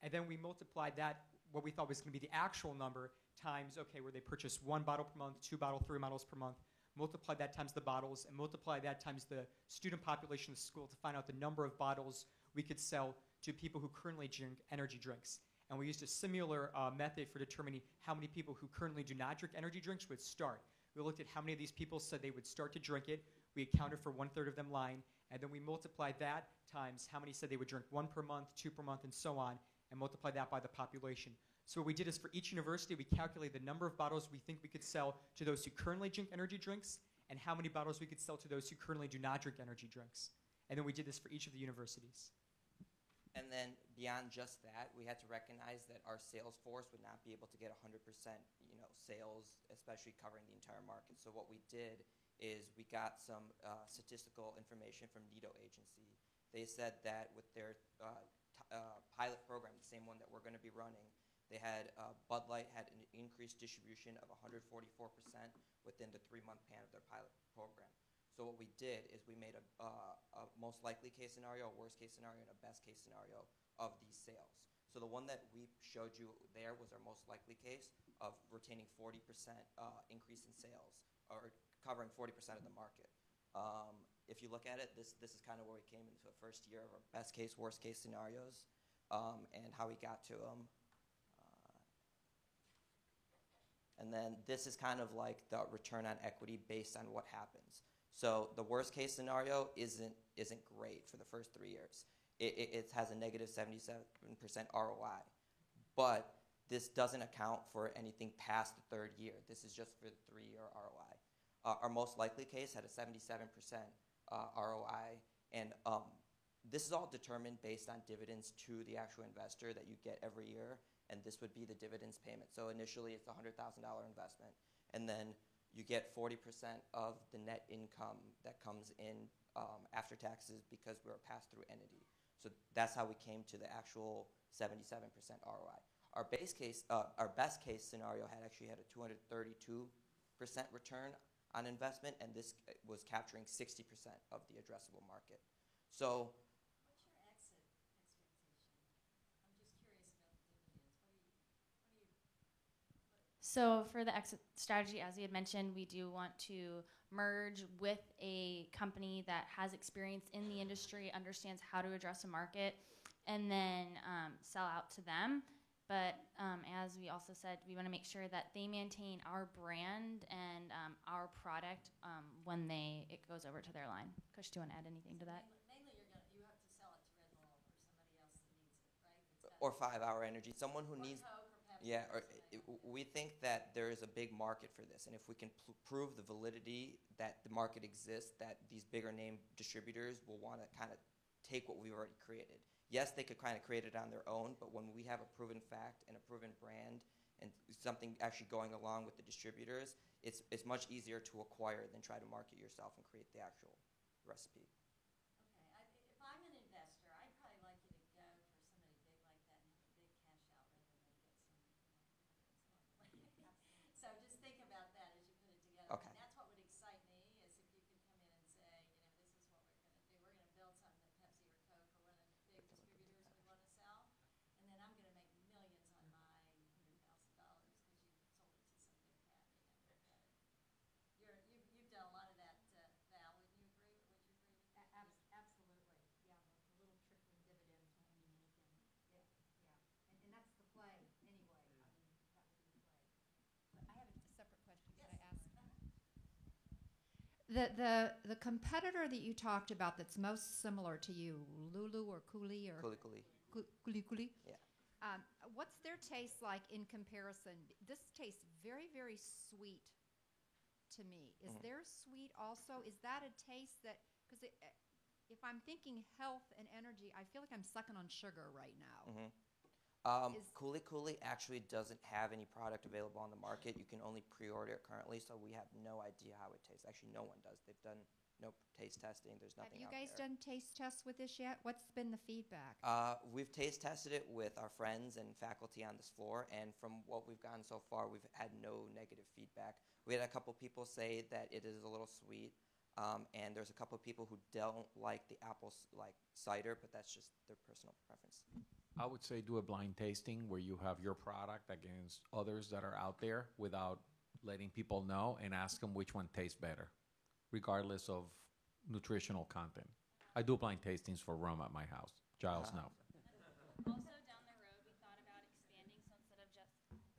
And then we multiplied that, what we thought was going to be the actual number, times, okay, where they purchase 1 bottle per month, 2 bottles, 3 bottles per month, multiply that times the bottles, and multiply that times the student population of the school to find out the number of bottles we could sell to people who currently drink energy drinks. And we used a similar method for determining how many people who currently do not drink energy drinks would start. We looked at how many of these people said they would start to drink it. We accounted for 1/3 of them lying, and then we multiplied that times how many said they would drink 1 per month, 2 per month, and so on, and multiplied that by the population. So what we did is for each university, we calculated the number of bottles we think we could sell to those who currently drink energy drinks, and how many bottles we could sell to those who currently do not drink energy drinks. And then we did this for each of the universities.
And then beyond just that, we had to recognize that our sales force would not be able to get 100%, sales, especially covering the entire market. So what we did is we got some statistical information from NITO agency. They said that with their pilot program, the same one that we're going to be running, they had Bud Light had an increased distribution of 144% within the 3-month span of their pilot program. So what we did is we made a most likely case scenario, a worst case scenario, and a best case scenario of these sales. So the one that we showed you there was our most likely case of retaining 40% increase in sales, or covering 40% of the market. If you look at it, this is kind of where we came into the first year of our best case, worst case scenarios, and how we got to them. And then this is kind of like the return on equity based on what happens. So the worst case scenario isn't great for the first 3 years. It has a negative 77% ROI. But this doesn't account for anything past the 3rd year. This is just for the 3-year ROI. Our most likely case had a 77% ROI, and this is all determined based on dividends to the actual investor that you get every year, and this would be the dividends payment. So initially it's a $100,000 investment, and then you get 40% of the net income that comes in after taxes because we're a pass-through entity. So that's how we came to the actual 77% ROI. Our best case scenario had a 232% return on investment, and this was capturing 60% of the addressable market. So
what's your exit expectation? I'm just curious about the dividends.
So for the exit strategy, as you had mentioned, we do want to merge with a company that has experience in the industry, understands how to address a market, and then sell out to them. But as we also said, we want to make sure that they maintain our brand and our product when it goes over to their line. Kush, do you want to add anything to that?
Mainly you have to sell it to Red Bull or somebody else that needs it, right?
Or 5-Hour Energy, someone who
or
needs.
Coke or Pepsi
Yeah,
or
we think that there is a big market for this, and if we can prove the validity that the market exists, that these bigger name distributors will want to kind of take what we've already created. Yes, they could kind of create it on their own, but when we have a proven fact and a proven brand and something actually going along with the distributors, it's much easier to acquire than try to market yourself and create the actual recipe.
Okay, if I'm an investor, I'd probably like you to go for somebody big like that and have a big cash out rather than get some dividends. So just think about that as you put it together.
Okay.
And that's what would excite me is if you could come in and say, this is what we're going to do. We're going to build something that Pepsi or Coke or one of the big distributors would want to sell, and then I'm going to make millions on my $100,000 because you sold it to some big cat. You've done a lot of that, Val. Wouldn't you agree? Would you agree with that?
Absolutely. Yeah, the little trickling dividends won't mean anything. Yeah. And that's the play anyway. I mean, that would be the play. But I have a separate question. Could I ask? The competitor that you talked about that's most similar to you, Lulu or Kuli or Kuli.
Yeah.
What's their taste like in comparison? This tastes very, very sweet to me. Is theirs sweet also? Is that a taste that, because if I'm thinking health and energy, I feel like I'm sucking on sugar right now.
Kuli actually doesn't have any product available on the market. You can only pre-order it currently, so we have no idea how it tastes. Actually, no one does. They've done no taste testing. There's
Have
nothing
you
out
guys
there.
done taste tests with this yet? What's been the feedback?
We've taste tested it with our friends and faculty on this floor, and from what we've gotten so far, we've had no negative feedback. We had a couple people say that it is a little sweet, and there's a couple of people who don't like the like cider, but that's just their personal preference.
I would say do a blind tasting where you have your product against others that are out there without letting people know, and ask them which one tastes better, regardless of nutritional content. I do blind tastings for rum at my house. Giles, no.
Also,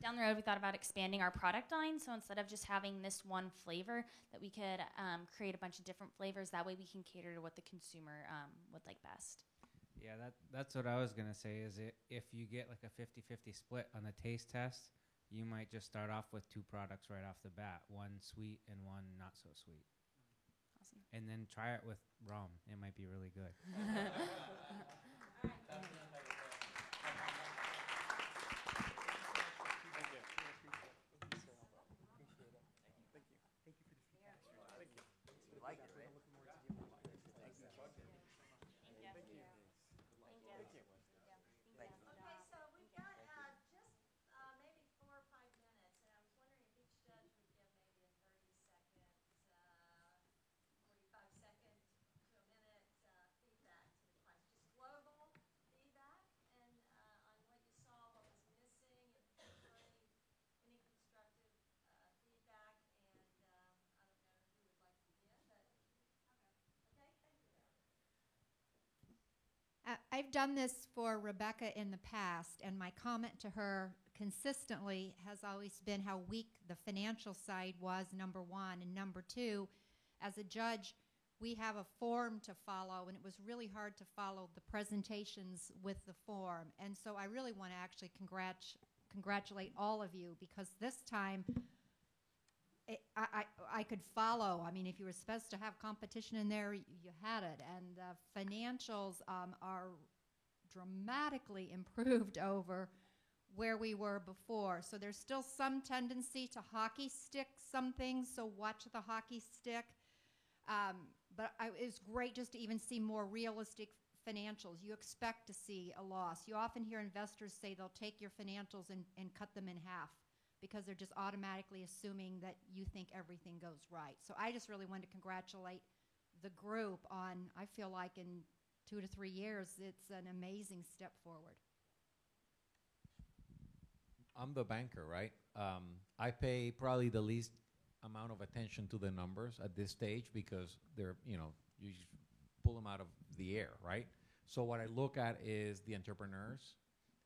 down the road, we thought about expanding our product line. So instead of just having this one flavor, that we could create a bunch of different flavors. That way we can cater to what the consumer would like best.
Yeah, that's what I was going to say is if you get like a 50-50 split on the taste test, you might just start off with two products right off the bat, one sweet and one not so sweet.
Awesome.
And then try it with rum. It might be really good.
Okay, so we've got just maybe 4 or 5 minutes, and I was wondering if each judge would give maybe a 30-second, 45-second to a minute feedback to the class. Just global feedback and on what you saw, what was missing, if there's any constructive feedback, and I don't know who would like to begin, but okay, thank you.
I've done this for Rebecca in the past, and my comment to her consistently has always been how weak the financial side was, number one. And number two, as a judge, we have a form to follow, and it was really hard to follow the presentations with the form. And so I really want to actually congratulate all of you, because this time I could follow. I mean, if you were supposed to have competition in there, you had it. And the financials are dramatically improved over where we were before. So there's still some tendency to hockey stick some things, so watch the hockey stick. But it's great just to even see more realistic financials. You expect to see a loss. You often hear investors say they'll take your financials and cut them in half, because they're just automatically assuming that you think everything goes right. So I just really wanted to congratulate the group on, I feel like in 2 to 3 years, it's an amazing step forward.
I'm the banker, right? I pay probably the least amount of attention to the numbers at this stage, because they're, you just pull them out of the air, right? So what I look at is the entrepreneurs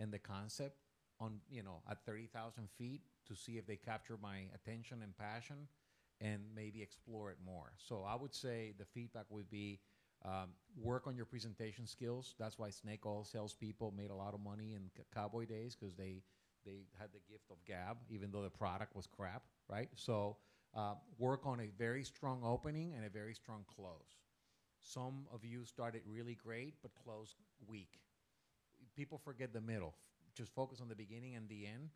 and the concept on, at 30,000 feet, to see if they capture my attention and passion, and maybe explore it more. So I would say the feedback would be work on your presentation skills. That's why snake oil salespeople made a lot of money in cowboy days, because they had the gift of gab, even though the product was crap, right? So work on a very strong opening and a very strong close. Some of you started really great, but closed weak. People forget the middle. Just focus on the beginning and the end,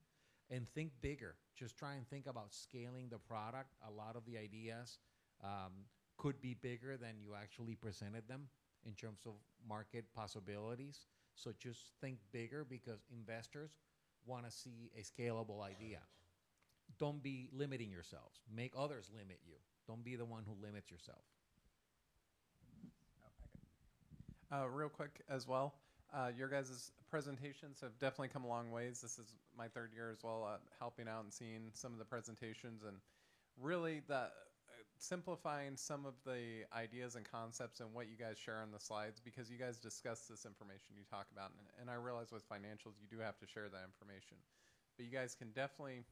and think bigger. Just try and think about scaling the product. A lot of the ideas could be bigger than you actually presented them in terms of market possibilities. So just think bigger, because investors want to see a scalable idea. Don't be limiting yourselves. Make others limit you. Don't be the one who limits yourself.
Real quick as well, your guys' presentations have definitely come a long ways. This is my 3rd year as well, helping out and seeing some of the presentations, and really simplifying some of the ideas and concepts and what you guys share on the slides, because you guys discuss this information you talk about. And I realize with financials, you do have to share that information. But you guys can definitely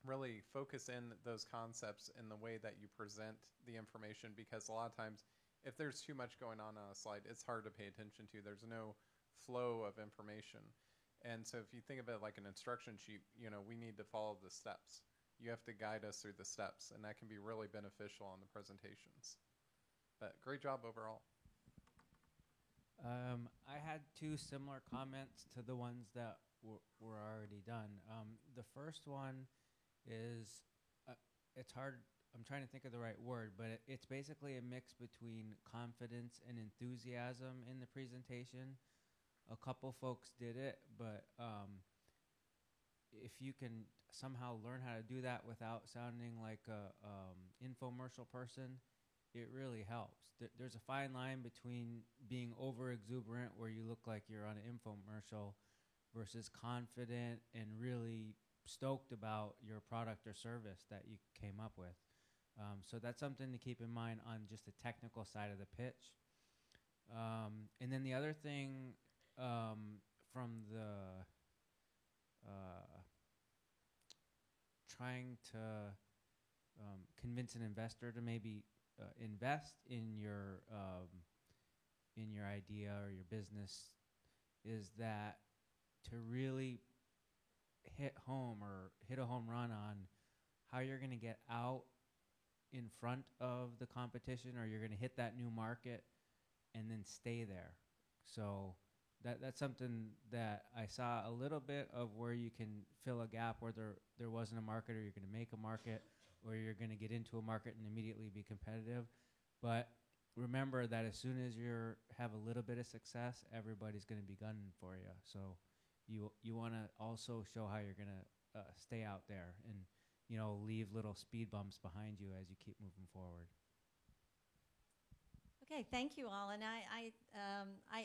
really focus in those concepts in the way that you present the information, because a lot of times, if there's too much going on a slide, it's hard to pay attention to. There's no flow of information. And so if you think of it like an instruction sheet, we need to follow the steps. You have to guide us through the steps, and that can be really beneficial on the presentations. But great job overall.
I had 2 similar comments to the ones that were already done. The first one is it's hard I'm trying to think of the right word, but it's basically a mix between confidence and enthusiasm in the presentation. A couple folks did it, but if you can somehow learn how to do that without sounding like a infomercial person, it really helps. There's a fine line between being over exuberant, where you look like you're on an infomercial, versus confident and really stoked about your product or service that you came up with. So that's something to keep in mind on just the technical side of the pitch. And then the other thing from the trying to convince an investor to maybe invest in your idea or your business is that to really hit home or hit a home run on how you're going to get out in front of the competition, or you're going to hit that new market and then stay there. So that's something that I saw a little bit of, where you can fill a gap where there wasn't a market, or you're going to make a market, or you're going to get into a market and immediately be competitive. But remember that as soon as you have a little bit of success, everybody's going to be gunning for you. So you want to also show how you're going to stay out there and, you know, leave little speed bumps behind you as you keep moving forward.
Okay, thank you all, and I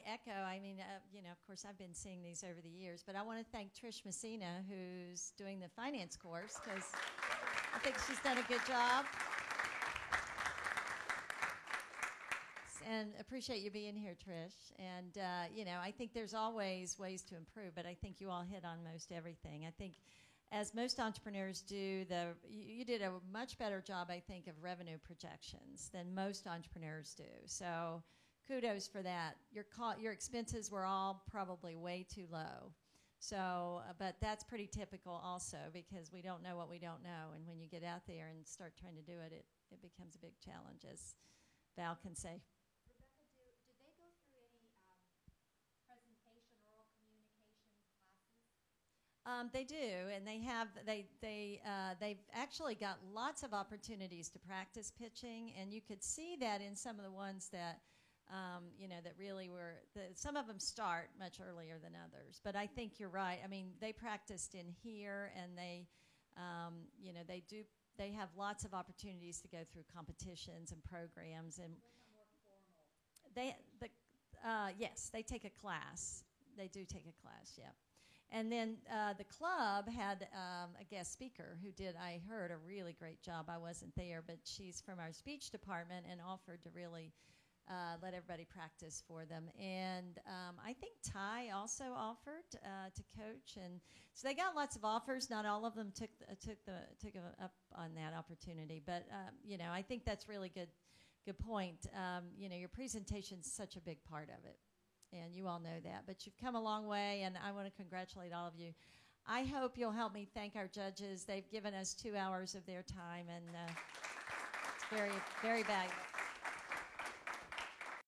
echo. I mean, you know, of course, I've been seeing these over the years, but I want to thank Trish Messina, who's doing the finance course, because I think she's done a good job. And appreciate you being here, Trish. And you know, I think there's always ways to improve, but I think you all hit on most everything. I think, as most entrepreneurs do, you did a much better job, I think, of revenue projections than most entrepreneurs do. So kudos for that. Your expenses were all probably way too low. So, but that's pretty typical also, because we don't know what we don't know. And when you get out there and start trying to do it, it becomes a big challenge, as Val can say.
Rebecca, did they go through any presentation, oral communication classes?
They do, and they've actually got lots of opportunities to practice pitching, and you could see that in some of the ones that, you know, that really were. Some of them start much earlier than others, but I think you're right. I mean, they practiced in here, and they, you know, they have lots of opportunities to go through competitions and programs, and yes, they take a class. They do take a class, yeah. And then the club had a guest speaker who did, I heard, a really great job. I wasn't there, but she's from our speech department and offered to really let everybody practice for them. And I think Ty also offered to coach, and so they got lots of offers. Not all of them took up on that opportunity, but you know, I think that's really good point. You know, your presentation's such a big part of it, and you all know that. But you've come a long way, and I want to congratulate all of you. I hope you'll help me thank our judges. They've given us 2 hours of their time, and it's very, very valuable.